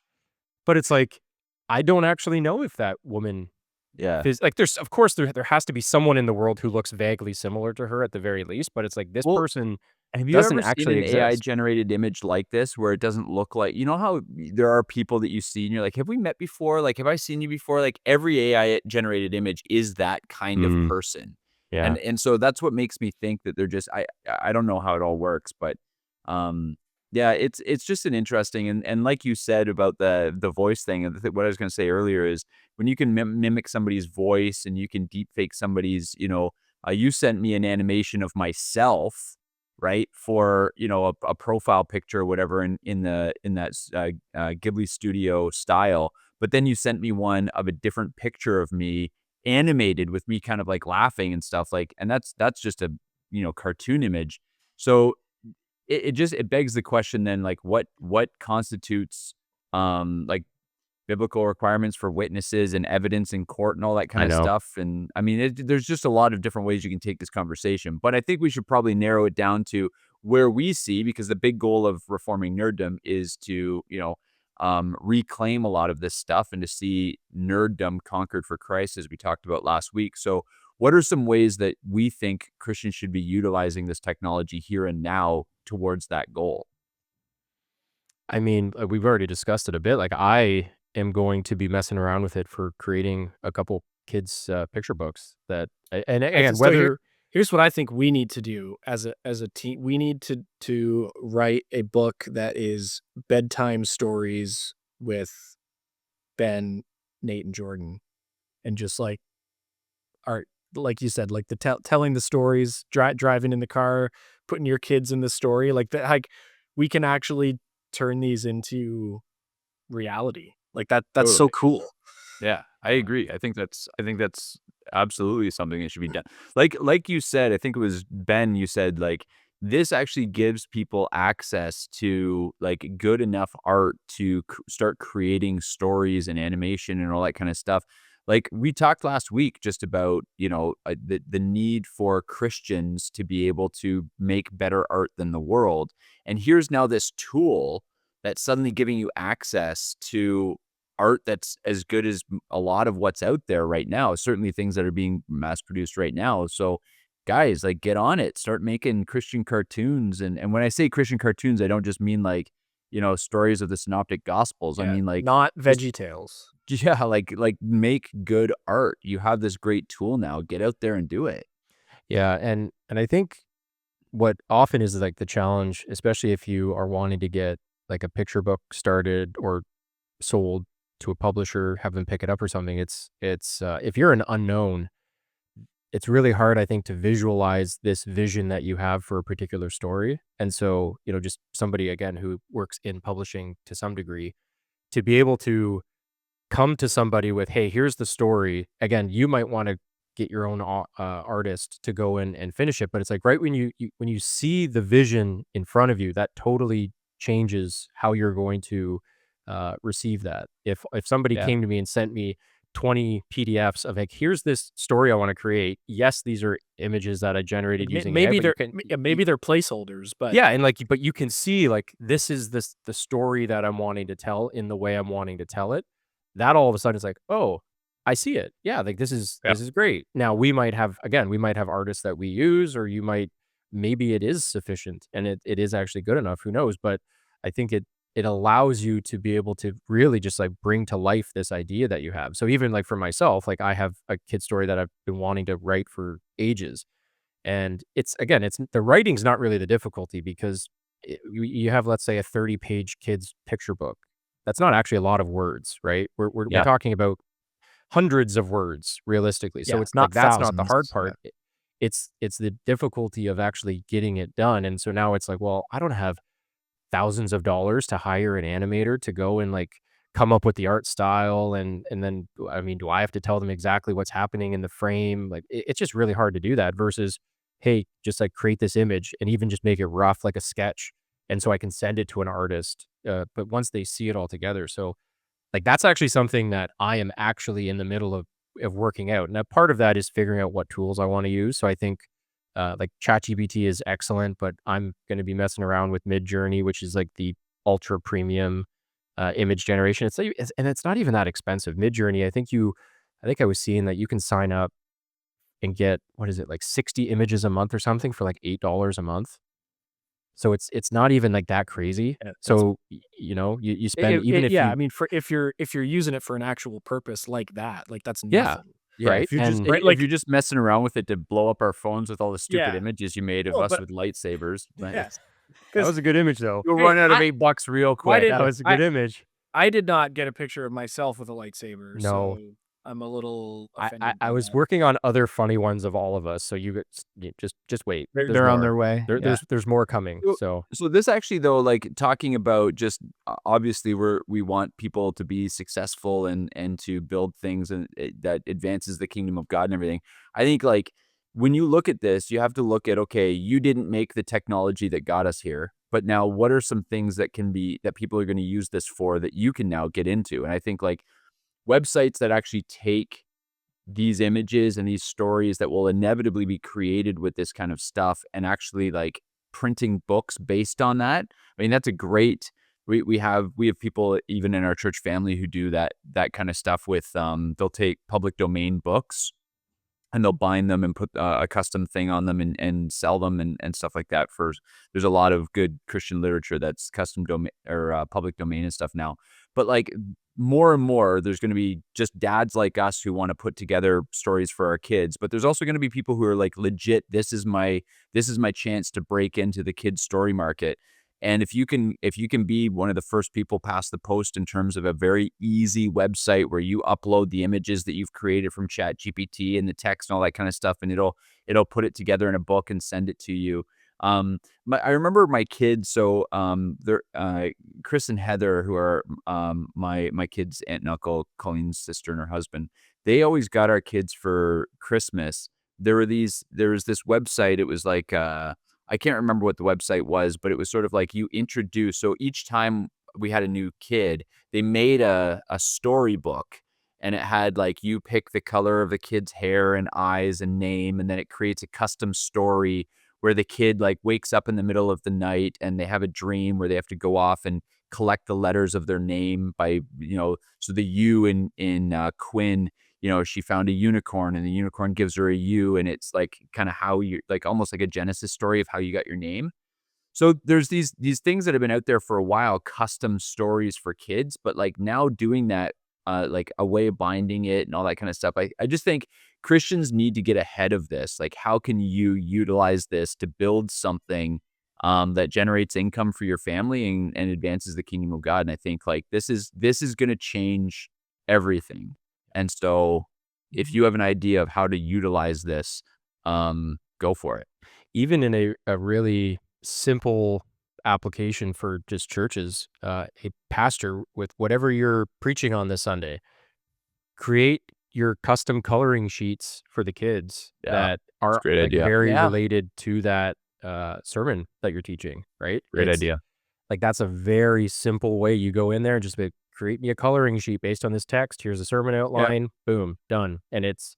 but it's like I don't actually know if that woman yeah. like, there's of course, there has to be someone in the world who looks vaguely similar to her at the very least, but it's like this Well, person have you doesn't ever seen actually an AI exist. generated image like this where it doesn't look like, you know how there are people that you see and you're like, have we met before? Like, have I seen you before? Like every AI generated image is that kind of Mm, person. yeah. And so that's what makes me think that they're just, I don't know how it all works, but um yeah, it's just an interesting, and like you said about the voice thing, and what I was going to say earlier is when you can mimic somebody's voice and you can deep fake somebody's, you sent me an animation of myself, right? For, a profile picture or whatever in that Ghibli Studio style. But then you sent me one of a different picture of me animated with me kind of like laughing and stuff like, and that's just a, cartoon image. So it begs the question then, like what constitutes like biblical requirements for witnesses and evidence in court and all that kind I of know. stuff. And I mean, there's just a lot of different ways you can take this conversation, but I think we should probably narrow it down to where we see, because the big goal of reforming nerddom is to, reclaim a lot of this stuff and to see nerddom conquered for Christ, as we talked about last week. So what are some ways that we think Christians should be utilizing this technology here and now towards that goal? I mean, we've already discussed it a bit. Like, I am going to be messing around with it for creating a couple kids' picture books that, and Right, again, so whether here's what I think we need to do as a team. We need to write a book that is bedtime stories with Ben, Nate, and Jordan, and just like our like you said, like the telling the stories, driving in the car, putting your kids in the story, like that, like we can actually turn these into reality. Like that's so Totally. cool. Yeah, I agree. I think that's absolutely something that should be done. Like you said, I think it was Ben, you said like this actually gives people access to like good enough art to start creating stories and animation and all that kind of stuff. Like we talked last week just about, the need for Christians to be able to make better art than the world. And here's now this tool that's suddenly giving you access to art that's as good as a lot of what's out there right now, certainly things that are being mass produced right now. So guys, like get on it, start making Christian cartoons. And when I say Christian cartoons, I don't just mean like, stories of the synoptic gospels. I Yeah, mean like not just Veggie Tales. yeah, like make good art. You have this great tool now. Get out there and do it. Yeah, and I think what often is like the challenge, especially if you are wanting to get like a picture book started or sold to a publisher, have them pick it up or something, it's if you're an unknown, it's really hard, I think, to visualize this vision that you have for a particular story. And so, just somebody again who works in publishing to some degree, to be able to come to somebody with, "Hey, here's the story." Again, you might wanna get your own artist to go in and finish it, but it's like right when when you see the vision in front of you, that totally changes how you're going to, receive that. If somebody Yeah. came to me and sent me 20 PDFs of, like, "Here's this story I wanna create. Yes, these are images that I Like generated using AI," maybe but you they're can yeah, maybe they're placeholders, but yeah, and, like, but you can see, like, this is the story that I'm wanting to tell in the way I'm wanting to tell it. That all of a sudden is like, "Oh, I see it. Yeah, like, Yeah. this is great." Now we might have again, we might have artists that we use, or you might maybe it is sufficient and it is actually good enough, who knows? But I think it allows you to be able to really just, like, bring to life this idea that you have. So even, like, for myself, like, I have a kid story that I've been wanting to write for ages. And it's again, it's the writing's not really the difficulty because you have, let's say, a 30-page kids picture book. That's not actually a lot of words, right? We're Yeah. talking about hundreds of words realistically. So yeah, it's like not that's not the hard thousands. part. It's the difficulty of actually getting it done. And so now it's like, well, I don't have thousands of dollars to hire an animator to go and like come up with the art style and then I mean, do I have to tell them exactly what's happening in the frame? Like it's just really hard to do that versus hey, just like create this image and even just make it rough like a sketch and so I can send it to an artist. But once they see it all together, so like that's actually something that I am actually in the middle of working out. Now part of that is figuring out what tools I want to use. So I think like ChatGPT is excellent, but I'm going to be messing around with Midjourney, which is like the ultra premium image generation. And it's not even that expensive. Midjourney, I think I was seeing that you can sign up and get what is it like 60 images a month or something for like $8 a month. So it's not even like that crazy. Yeah, that's So you spend even if yeah, I you mean, for if you're using it for an actual purpose like that, like that's yeah nothing, Yeah, right if you're just and right? if Like you're just messing around with it to blow up our phones with all the stupid yeah, images you made of well, us but with lightsabers, man, yes, that because was a good image though. you'll hey, run out of $8 real why quick. did That was a good image. I did not get a picture of myself with a lightsaber, No, so I'm a little I offended I by was that. working on other funny ones of all of us, so just wait. There's They're on more. their way. There Yeah. there's more coming. So So so this actually though, like talking about just obviously we want people to be successful and to build things and that advances the kingdom of God and everything. I think like when you look at this, you have to look at okay, you didn't make the technology that got us here, but now what are some things that people are going to use this for that you can now get into? And I think like websites that actually take these images and these stories that will inevitably be created with this kind of stuff and actually like printing books based on that. I mean, that's a great we have people even in our church family who do that kind of stuff with they'll take public domain books and they'll bind them and put a custom thing on them and sell them and stuff like that. There's a lot of good Christian literature that's custom domain or public domain and stuff now. But like more and more, there's going to be just dads like us who want to put together stories for our kids. But there's also going to be people who are like legit. This is my chance to break into the kids story market. And if you can be one of the first people past the post in terms of a very easy website where you upload the images that you've created from ChatGPT and the text and all that kind of stuff, and it'll put it together in a book and send it to you. I remember my kids. So they're Chris and Heather, who are my kids' aunt and uncle, Colleen's sister and her husband. They always got our kids for Christmas. There was this website. It was like I can't remember what the website was, but it was sort of like you introduce. So each time we had a new kid, they made a storybook, and it had like you pick the color of the kid's hair and eyes and name, and then it creates a custom story where the kid like wakes up in the middle of the night and they have a dream where they have to go off and collect the letters of their name by, so the U in Quinn, she found a unicorn and the unicorn gives her a U, and it's like kind of how you like almost like a Genesis story of how you got your name. So there's these things that have been out there for a while, custom stories for kids, but like now doing that, like a way of binding it and all that kind of stuff. I just think Christians need to get ahead of this. Like, how can you utilize this to build something that generates income for your family and advances the kingdom of God? And I think like this is going to change everything. And so if you have an idea of how to utilize this, go for it. Even in a really simple application for just churches, a pastor with whatever you're preaching on this Sunday, create your custom coloring sheets for the kids Yeah, that are a great like idea. very Yeah. related to that sermon that you're teaching, right? Great It's idea. like that's a very simple way. You go in there and just be, create me a coloring sheet based on this text. Here's a sermon outline. Boom, done. And it's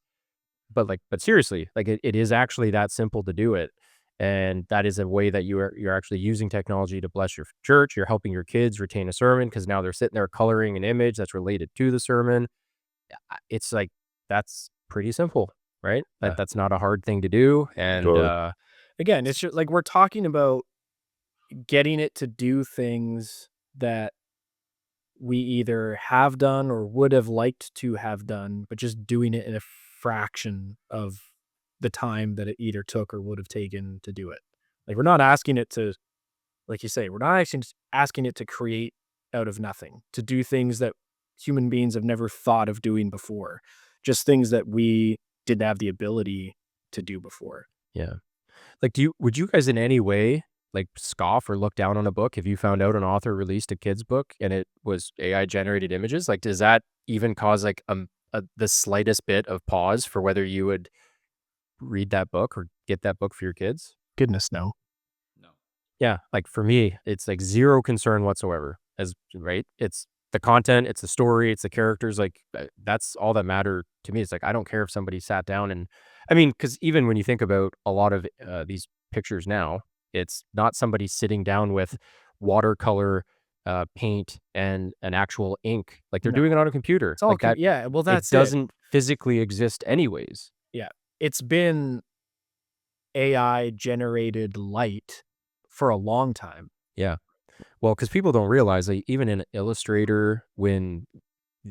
but seriously, like it is actually that simple to do it. And that is a way that you're actually using technology to bless your church. You're helping your kids retain a sermon because now they're sitting there coloring an image that's related to the sermon. It's like that's pretty simple, right? Yeah. That's not a hard thing to do. And Totally. Again, it's just like we're talking about getting it to do things that we either have done or would have liked to have done, but just doing it in a fraction of the time that it either took or would have taken to do it. Like we're not asking it to, like you say, we're not actually asking it to create out of nothing, to do things that human beings have never thought of doing before, just things that we didn't have the ability to do before. yeah. Like, would you guys in any way like scoff or look down on a book if you found out an author released a kid's book and it was AI generated images? Like, does that even cause like the slightest bit of pause for whether you would read that book or get that book for your kids? Goodness, no. No. Yeah, like for me, it's like zero concern whatsoever. Right? It's the content, it's the story, it's the characters. Like that's all that matter to me. It's like I don't care if somebody sat down and, I mean, because even when you think about a lot of these pictures now, it's not somebody sitting down with watercolor paint and an actual ink. Like they're No. doing it on a computer. It's all like that. yeah, well, that's it doesn't physically exist anyways. Yeah. It's been AI generated light for a long time. Yeah. Well, because people don't realize, like, even in Illustrator, when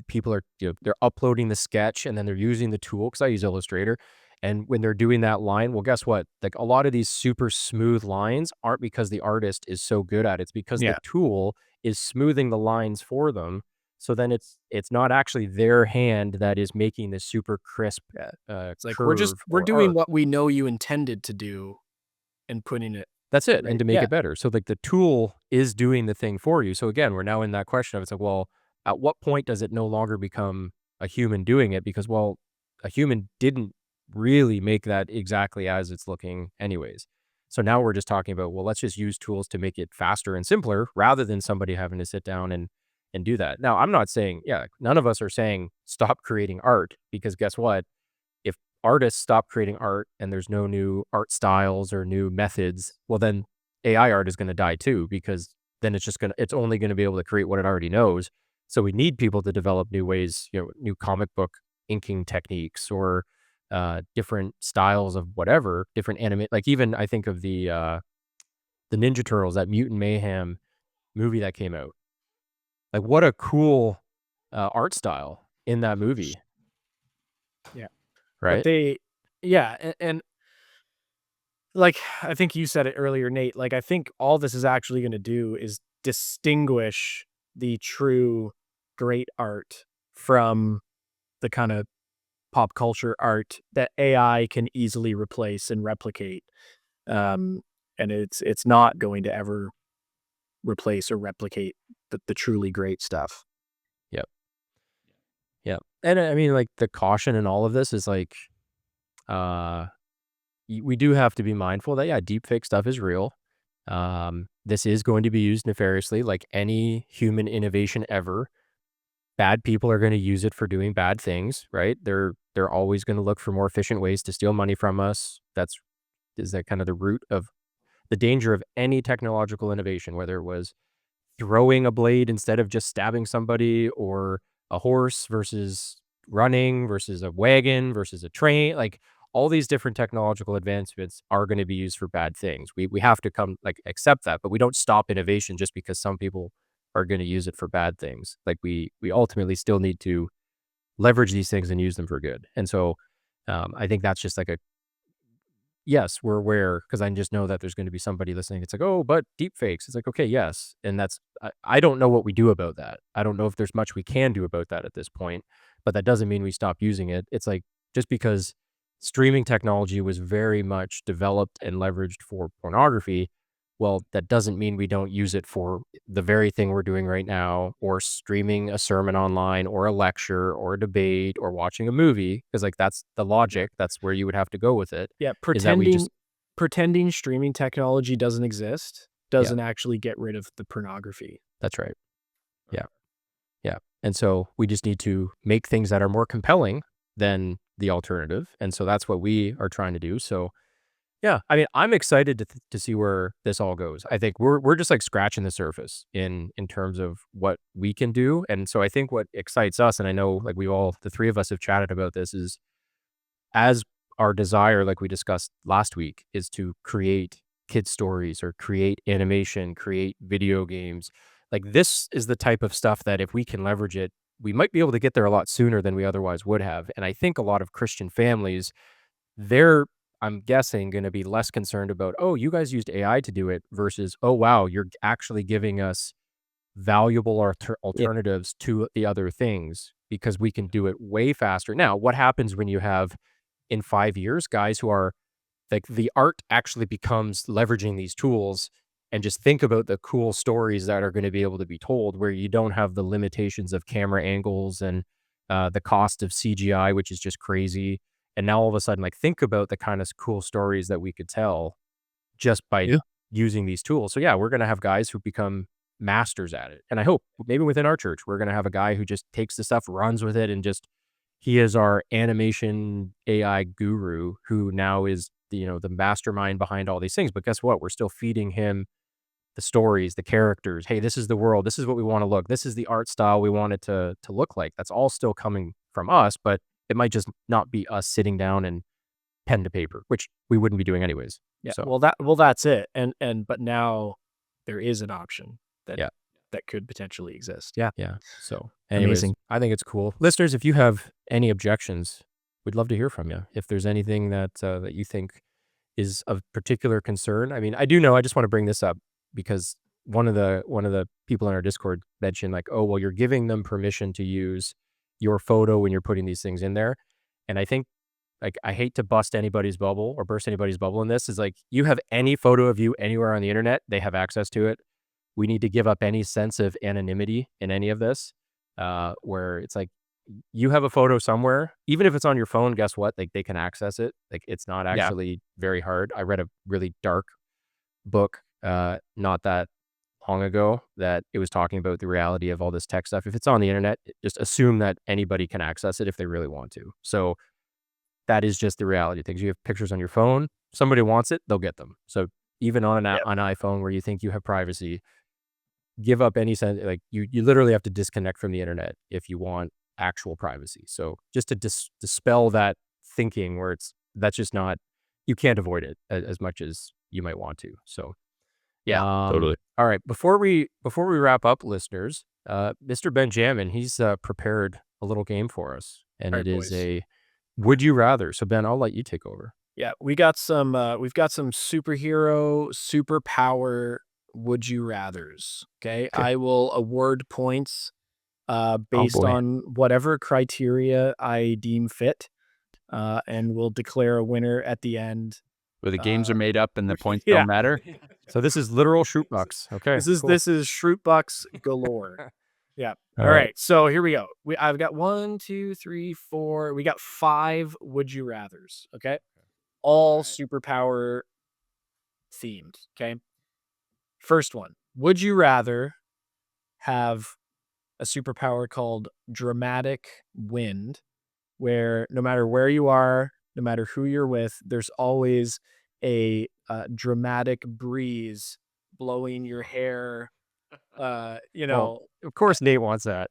people are, they're uploading the sketch and then they're using the tool, because I use Illustrator, and when they're doing that line, well, guess what? Like a lot of these super smooth lines aren't because the artist is so good at it. It's because Yeah. the tool is smoothing the lines for them. So then it's not actually their hand that is making this super crisp It's like we're curve or doing arc. what we know you intended to do and putting it That's it, right. and to make it better. So, like, the tool is doing the thing for you. So, again, we're now in that question of it's like, well, at what point does it no longer become a human doing it? Because, well, a human didn't really make that exactly as it's looking anyways. So now we're just talking about, well, let's just use tools to make it faster and simpler rather than somebody having to sit down and do that. Now, I'm not saying, none of us are saying stop creating art because guess what? If artists stop creating art and there's no new art styles or new methods, well, then AI art is going to die too, because then it's only going to be able to create what it already knows. So we need people to develop new ways, new comic book inking techniques or different styles of whatever, different anime. Like even I think of the Ninja Turtles, that Mutant Mayhem movie that came out. Like what a cool art style in that movie. Yeah. Right. But they, yeah. And like, I think you said it earlier, Nate, like, I think all this is actually gonna do is distinguish the true great art from the kinda pop culture art that AI can easily replace and replicate. Um, and it's not going to ever replace or replicate the truly great stuff. Yep. Yep. And I mean, like, the caution in all of this is like, uh, we do have to be mindful that, yeah, deepfake stuff is real. This is going to be used nefariously, like any human innovation ever. Bad people are going to use it for doing bad things, right? They're always going to look for more efficient ways to steal money from us. Is that kind of the root of the danger of any technological innovation, whether it was throwing a blade instead of just stabbing somebody, or a horse versus running versus a wagon versus a train. Like, all these different technological advancements are going to be used for bad things. We have to come, like, accept that, but we don't stop innovation just because some people are going to use it for bad things. Like, we ultimately still need to leverage these things and use them for good. And so I think that's just like a yes, we're aware, because I just know that there's going to be somebody listening. It's like, oh, but deep fakes. It's like, okay, yes. And I don't know what we do about that. I don't know if there's much we can do about that at this point, but that doesn't mean we stop using it. It's like, just because streaming technology was very much developed and leveraged for pornography, well, that doesn't mean we don't use it for the very thing we're doing right now, or streaming a sermon online, or a lecture, or a debate, or watching a movie. Because, like, that's the logic. That's where you would have to go with it, Yeah, is that we just pretending streaming technology doesn't exist yeah, doesn't actually get rid of the pornography. that's right. Yeah. Yeah. And so we just need to make things that are more compelling than the alternative. And so that's what we are trying to do. So yeah, I mean, I'm excited to see where this all goes. I think we're just like scratching the surface in terms of what we can do. And so I think what excites us, and I know, like, the three of us have chatted about this, is as our desire, like we discussed last week, is to create kid stories or create animation, create video games. Like, this is the type of stuff that if we can leverage it, we might be able to get there a lot sooner than we otherwise would have. And I think a lot of Christian families, they're, I'm guessing, going to be less concerned about, oh, you guys used AI to do it, versus, oh, wow, you're actually giving us valuable Yeah. alternatives to the other things, because we can do it way faster. Now, what happens when you have, in 5 years, guys who are like, the art actually becomes leveraging these tools, and just think about the cool stories that are going to be able to be told, where you don't have the limitations of camera angles and the cost of CGI, which is just crazy. And now all of a sudden, like, think about the kind of cool stories that we could tell just by Yeah. using these tools. So yeah, we're going to have guys who become masters at it. And I hope maybe within our church, we're going to have a guy who just takes the stuff, runs with it, and just, he is our animation AI guru, who now is the mastermind behind all these things. But guess what? We're still feeding him the stories, the characters. Hey, this is the world. This is what we want to look. This is the art style we want it to look like. That's all still coming from us, but it might just not be us sitting down and pen to paper, which we wouldn't be doing anyways. Yeah. So That's it. And but now there is an option that yeah. that could potentially exist. Yeah. Yeah. So anyways, Amazing. I think it's cool. Listeners, if you have any objections, we'd love to hear from you. If there's anything that you think is of particular concern. I mean, I do know, I just want to bring this up, because one of the people in our Discord mentioned, like, oh, well, you're giving them permission to use your photo when you're putting these things in there. And I think, like, I hate to bust anybody's bubble or burst anybody's bubble in this, is like, you have any photo of you anywhere on the internet, they have access to it. We need to give up any sense of anonymity in any of this, where it's like, you have a photo somewhere, even if it's on your phone, guess what? Like, they can access it. Like, it's not Yeah. actually very hard. I read a really dark book, not that long ago, that it was talking about the reality of all this tech stuff. If it's on the internet, just assume that anybody can access it if they really want to. So that is just the reality of things. You have pictures on your phone, somebody wants it, they'll get them. So even on Yep. an iPhone where you think you have privacy, give up any sense, like, you literally have to disconnect from the internet if you want actual privacy. So just to dispel that thinking, where that's just not, you can't avoid it as much as you might want to. So Yeah. Totally. all right, before we wrap up, listeners, Mr. Benjamin, he's prepared a little game for us, and All it right, is boys. a would you rather. So Ben, I'll let you take over. Yeah, we've got some superhero, superpower would you rathers. Okay. Okay. I will award points Oh based boy. on whatever criteria I deem fit. And we'll declare a winner at the end. Where the games are made up and the points Yeah. don't matter. So this is literal shoot bucks. Okay. Cool. This is Shroot Bucks galore. Yeah. All All right. right. So here we go. I've got 1, 2, 3, 4. We got 5 would you rathers. Okay. All superpower themed. Okay. First one. Would you rather have a superpower called dramatic wind, where no matter where you are, no matter who you're with, there's always a dramatic breeze blowing your hair, Well, of course Nate wants that.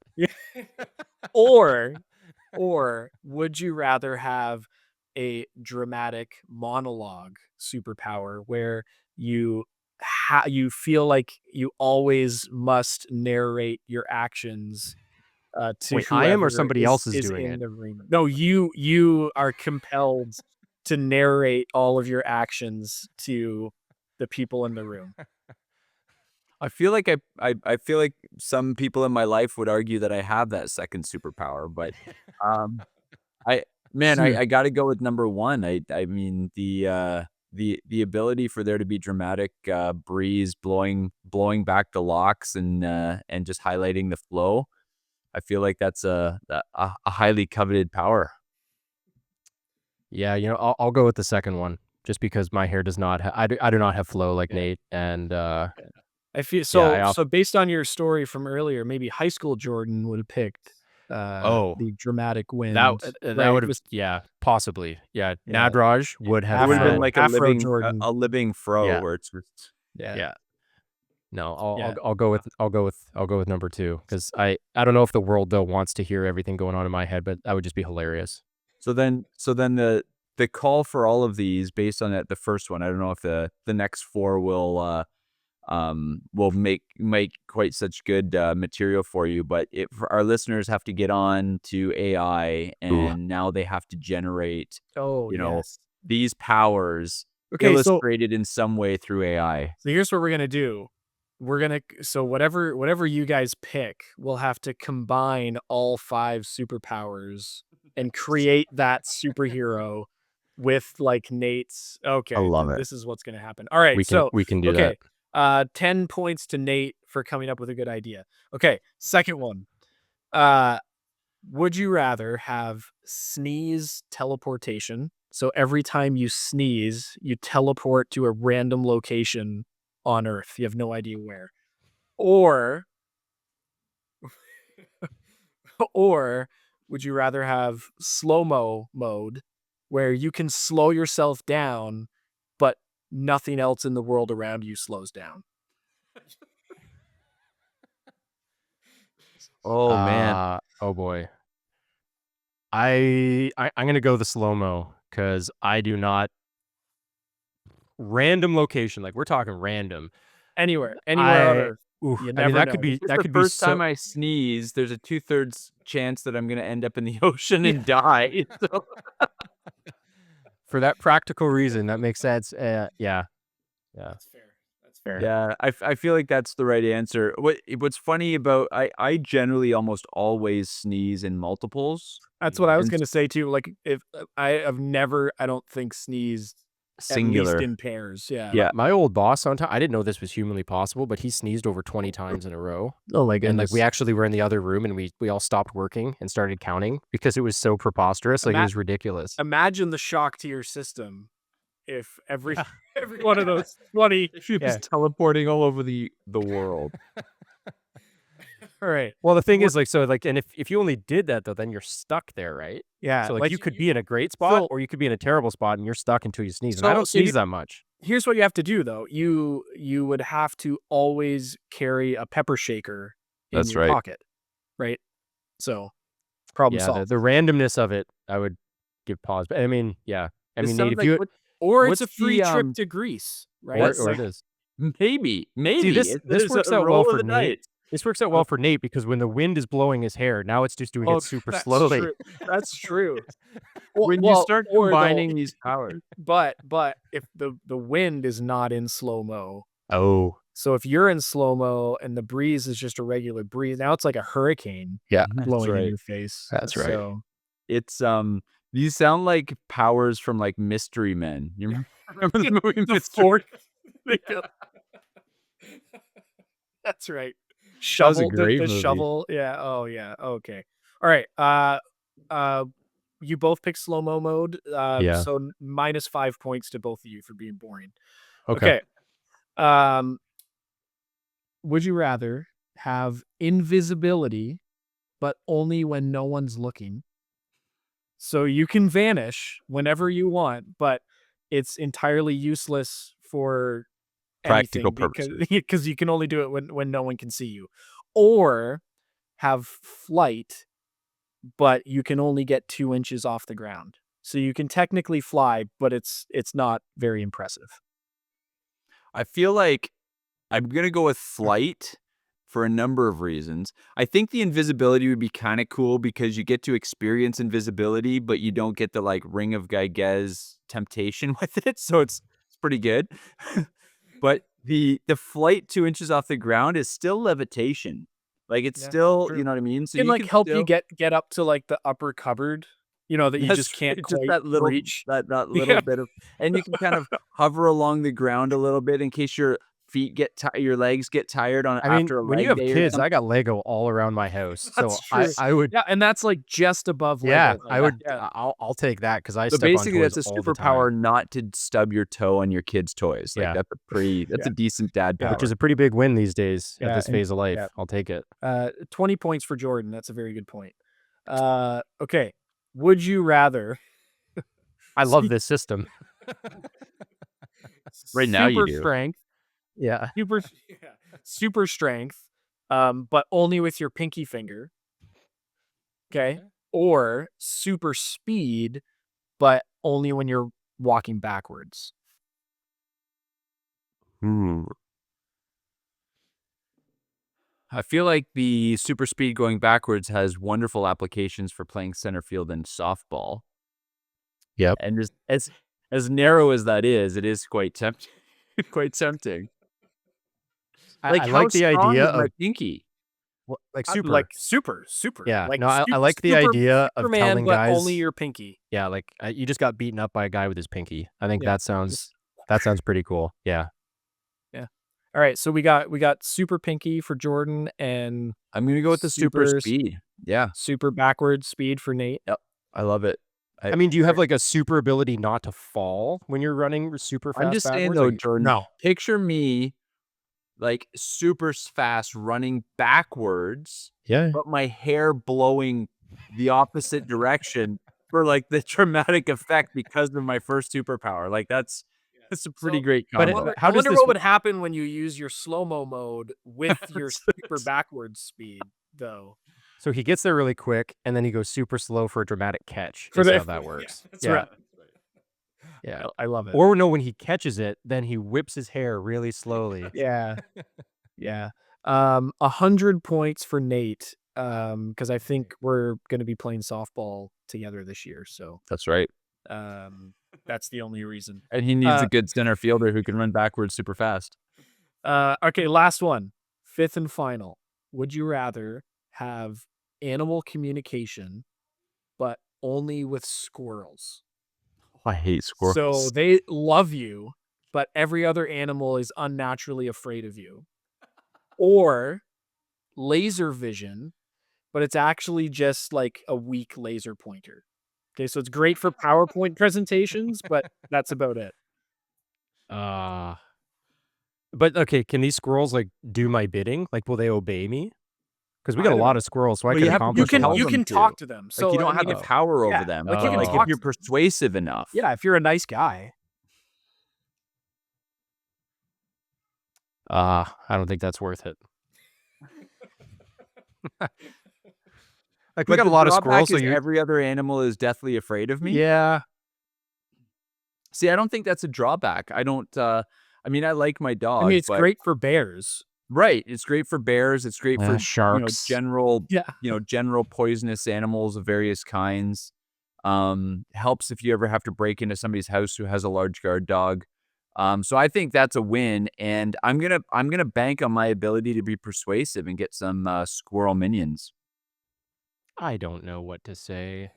or would you rather have a dramatic monologue superpower where you feel like you always must narrate your actions to Wait, I am or whoever somebody else is is doing in it? the room? No, you are compelled to narrate all of your actions to the people in the room. I feel like I feel like some people in my life would argue that I have that second superpower, but um I I got to go with number 1. I mean the ability for there to be dramatic breeze blowing back the locks and just highlighting the flow. I feel like that's a highly coveted power. Yeah, I'll go with the second one just because my hair does not I do not have flow like Nate, and I feel yeah, I so based on your story from earlier, maybe high school Jordan would have picked Oh, the dramatic wind, that right? would have, yeah, possibly. Yeah, Yeah. Nadraj would It have would have been had, like Afro Jordan. a living fro Yeah. where it's just Yeah. yeah. No, Yeah. I'll go with number 2 because I don't know if the world though wants to hear everything going on in my head, but that would just be hilarious. so then the call for all of these based on the first one. I don't know if the next 4 will make quite such good material for you, but for our listeners have to get on to AI and now they have to generate Oh, yes. these powers Okay, illustrated in some way through AI. so here's what we're gonna do. So whatever you guys pick, we'll have to combine all 5 superpowers and create that superhero with like Nate's. Okay, love it. this is what's gonna happen. All right, We can do that. okay. 10 points to Nate for coming up with a good idea. Okay, second one. Uh, would you rather have sneeze teleportation? So every time you sneeze, you teleport to a random location on Earth. You have no idea where. Or or would you rather have slow-mo mode where you can slow yourself down, but nothing else in the world around you slows down? Oh man. Oh boy. I'm gonna go the slow-mo because I do not random location, like we're talking random. Anywhere on I Earth. oof, You I mean never that know. could be It's the first so time I sneeze, there's a 2/3 chance that I'm gonna end up in the ocean and die. So for that practical reason, that makes sense. Yeah. That's fair. That's fair. yeah, I feel like that's the right answer. What's funny about I generally almost always sneeze in multiples. That's what I was And gonna say too. Like if I don't think sneezed at least singular. in pairs. Yeah. Yeah. My old boss on time, I didn't know this was humanly possible, but he sneezed over 20 times in a row. Oh my And like we actually were in the other room and we all stopped working and started counting because it was so preposterous. Like it was ridiculous. Imagine the shock to your system if every every one of those 20. She was teleporting all over the world. All right. Well, the thing is like, so like, and if you only did that though, then you're stuck there, right? Yeah. So like you could be in a great spot or you could be in a terrible spot and you're stuck until you sneeze. And I don't sneeze that much. Here's what you have to do though. You would have to always carry a pepper shaker in That's your right. pocket. Right? So problem Yeah, solved. the randomness of it, I would give pause. But I mean, yeah. I It mean, Nate, sounds if like you Or what's it's a free the, trip to Greece, right? or Like, it is. maybe See, this It's works a out well roll of for the Nate. dice. This works out well for Nate because when the wind is blowing his hair, now it's just doing it super that's slowly. true. That's true. When you start combining these powers. but if the wind is not in slow-mo, Oh, so if you're in slow-mo and the breeze is just a regular breeze, now it's like a hurricane yeah. blowing in right. your face. That's right. So It's these sound like powers from like Mystery Men. You remember the movie the Mystery? fourth. That's right. That was a Shovel, great the movie. shovel. Yeah. Oh yeah. Okay. All right. You both pick slow-mo mode. Yeah. So minus 5 points to both of you for being boring. Okay. Okay. Would you rather have invisibility, but only when no one's looking? So you can vanish whenever you want, but it's entirely useless for Practical anything because you can only do it when no one can see you. Or have flight, but you can only get 2 inches off the ground. So you can technically fly, but it's not very impressive. I feel like I'm gonna go with flight for a number of reasons. I think the invisibility would be kind of cool because you get to experience invisibility, but you don't get the like Ring of Gyges temptation with it, so it's pretty good. But the flight 2 inches off the ground is still levitation. Like it's Yeah, still, true. you know what I mean? So It can you like can help you still, get up to like the upper cupboard, that you that's just can't right, just quite that little reach. that little Yeah. bit of, and you can kind of hover along the ground a little bit in case your feet get your legs get tired on I mean, after a when you leg have day or kids, something. I got Lego all around my house, so That's true. I would. Yeah, and that's like just above Yeah, Lego. I would. Yeah. I'll take that because I So step on basically, toys that's a all the superpower time, not to stub your toe on your kids' toys. Like Yeah. that's a decent dad Yeah. power. which is a pretty big win these days at Yeah, this and- phase of life. yeah. I'll take it. 20 points for Jordan. That's a very good point. Okay. Would you rather I love this system. Right now you super do. strength, Yeah. super strength, but only with your pinky finger? Okay. Or super speed, but only when you're walking backwards. I feel like the super speed going backwards has wonderful applications for playing center field in softball. Yep. And just as narrow as that is, it is quite tempting. Quite tempting. I Like, how like the strong idea is my of pinky? like super. Like super. Yeah, Like no, I like the idea of Superman, telling but guys. only your pinky. Yeah, like you just got beaten up by a guy with his pinky. I think Yeah. that sounds pretty cool. Yeah. All right, so we got super pinky for Jordan and I'm gonna go with the super Super speed. Yeah, super backwards speed for Nate. I love it. I mean, do you have like a super ability not to fall when you're running super fast? I'm just saying backwards? though, Like, Jordan. No. Picture me like super fast running backwards, Yeah. but my hair blowing the opposite direction for like the dramatic effect because of my first superpower. Like that's a pretty great but combo. how I does wonder this what would happen when you use your slow-mo mode with your super That's- backwards speed, though. So he gets there really quick, and then he goes super slow for a dramatic catch. For Is the- how that works. That's right. Yeah. I love it. Or no, when he catches it, then he whips his hair really slowly. Yeah. Yeah. 100 points for Nate. Because I think we're gonna be playing softball together this year. So That's right. that's the only reason. And he needs a good center fielder who can run backwards super fast. Okay, last one. Fifth and final. Would you rather have animal communication, but only with squirrels? I hate squirrels. So they love you, but every other animal is unnaturally afraid of you. Or laser vision, but it's actually just like a weak laser pointer. Okay, so it's great for PowerPoint presentations, but that's about it. But okay, can these squirrels like do my bidding? Like, will they obey me? Because we I got a don't lot know. of squirrels, so I Well, can you have to accomplish a tell lot. You them can to. talk to them. So Like you don't I have mean, the power over yeah, them. like, you can like talk if you're persuasive enough. yeah, if you're a nice guy. I don't think that's worth it. Like we But got a the lot of drawback squirrels, so is you. every other animal is deathly afraid of me. Yeah, See, I don't think that's a drawback. I don't. I mean, I like my dog. I mean, it's but great for bears. Right. It's great for bears. It's great for Sharks. general Yeah. general poisonous animals of various kinds. Helps if you ever have to break into somebody's house who has a large guard dog. So I think that's a win, and I'm gonna bank on my ability to be persuasive and get some squirrel minions. I don't know what to say.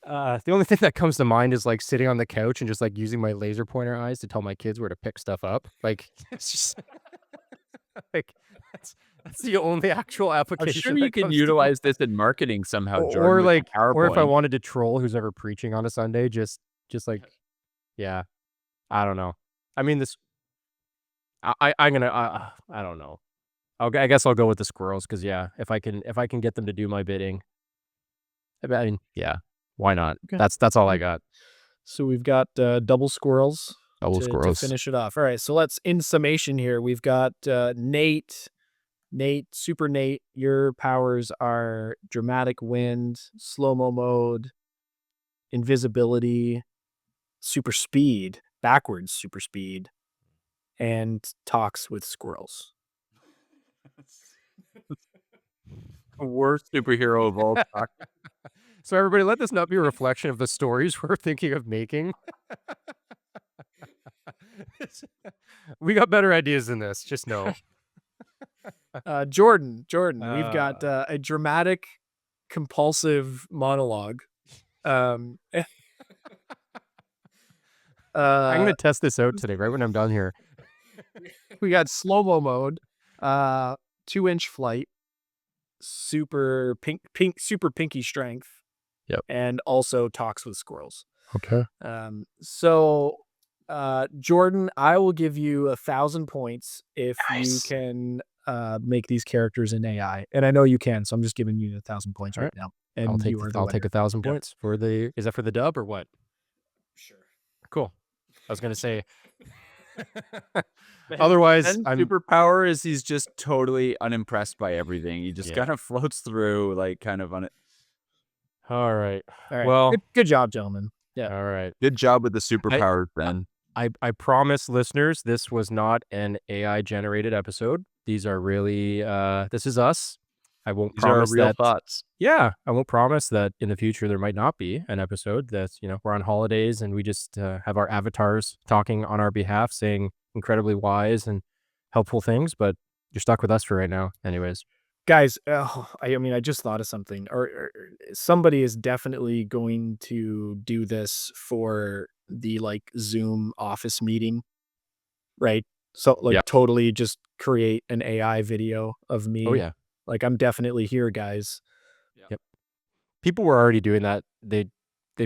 The only thing that comes to mind is like sitting on the couch and just like using my laser pointer eyes to tell my kids where to pick stuff up. Like it's just like that's the only actual I'm application sure you that can comes to utilize this in marketing somehow, Jordan, or with like your or if I PowerPoint. wanted to troll who's ever preaching on a Sunday, just like yeah, I don't know. I mean this I'm gonna I don't know. I guess I'll go with the squirrels because yeah, if I can get them to do my bidding, I mean yeah, why not? Okay. That's all I got. So we've got double squirrels Double to squirrels. finish it off. All right, so let's in summation here. We've got Nate, Super Nate. Your powers are dramatic wind, slow mo mode, invisibility, super speed, backwards super speed, and talks with squirrels. Worst superhero of all time. So everybody, let this not be a reflection of the stories we're thinking of making. We got better ideas than this. Just know. Jordan, we've got a dramatic, compulsive monologue. I'm gonna test this out today, right when I'm done here. We got slow-mo mode, 2-inch flight, super super pinky strength. Yep. And also talks with squirrels. Okay. So Jordan, I will give you 1,000 points if Nice. you can make these characters in AI. And I know you can, so I'm just giving you 1,000 points All right right. now. And I'll take you are the I'll take winner. 1,000 Yep. points for the. Is that for the dub or what? Sure. Cool. I was gonna say. Otherwise, And I'm superpower is he's just totally unimpressed by everything. He just Yeah. kind of floats through, like kind of on it. all right. All right. Well, Good job, gentlemen. Yeah. all right. Good job with the superpowers, Ben. I promise listeners this was not an AI generated episode. These are really this is us. I won't These are our promise real that thoughts. yeah, I won't promise that in the future there might not be an episode that's, we're on holidays and we just have our avatars talking on our behalf saying incredibly wise and helpful things, but you're stuck with us for right now anyways. Guys, I mean, I just thought of something. Or somebody is definitely going to do this for the like Zoom office meeting, right? So like Yeah. totally just create an AI video of me. Oh yeah. Like I'm definitely here, guys. Yep. People were already doing that. They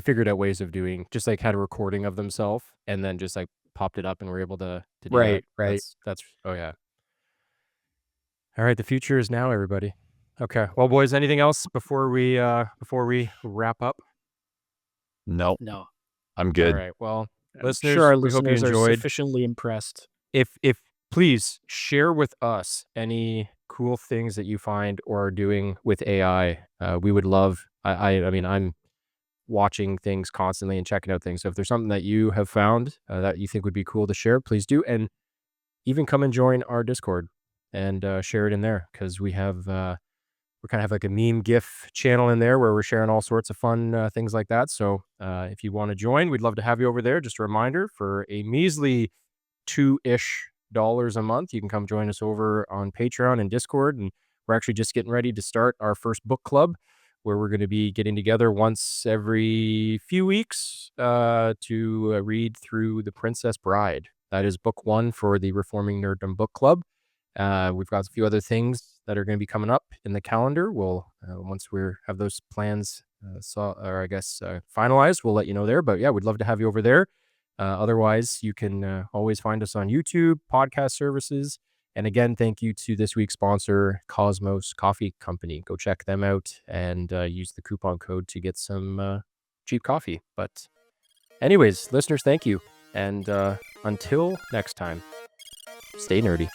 figured out ways of doing just like had a recording of themselves and then just like popped it up and were able to do Right, that. right. That's oh yeah. All right, the future is now, everybody. Okay. Well, boys, anything else before we wrap up? Nope, No. I'm good. All right. Well, I'm listeners, sure our we hope you listeners are enjoyed. sufficiently impressed. If please share with us any cool things that you find or are doing with AI. We would love. I mean, I'm watching things constantly and checking out things. So if there's something that you have found that you think would be cool to share, please do, and even come and join our Discord and share it in there because we have we're kind of like a meme GIF channel in there where we're sharing all sorts of fun things like that. So if you want to join, we'd love to have you over there. Just a reminder, for a measly $2-ish a month, you can come join us over on Patreon and Discord. And we're actually just getting ready to start our first book club where we're going to be getting together once every few weeks to read through The Princess Bride. That is book 1 for the Reforming Nerdom book club. We've got a few other things that are going to be coming up in the calendar. We'll once we have those plans finalized, we'll let you know there. But yeah, we'd love to have you over there. Otherwise, you can always find us on YouTube, podcast services. And again, thank you to this week's sponsor, Cosmos Coffee Company. Go check them out and use the coupon code to get some cheap coffee. But anyways, listeners, thank you. And until next time, stay nerdy.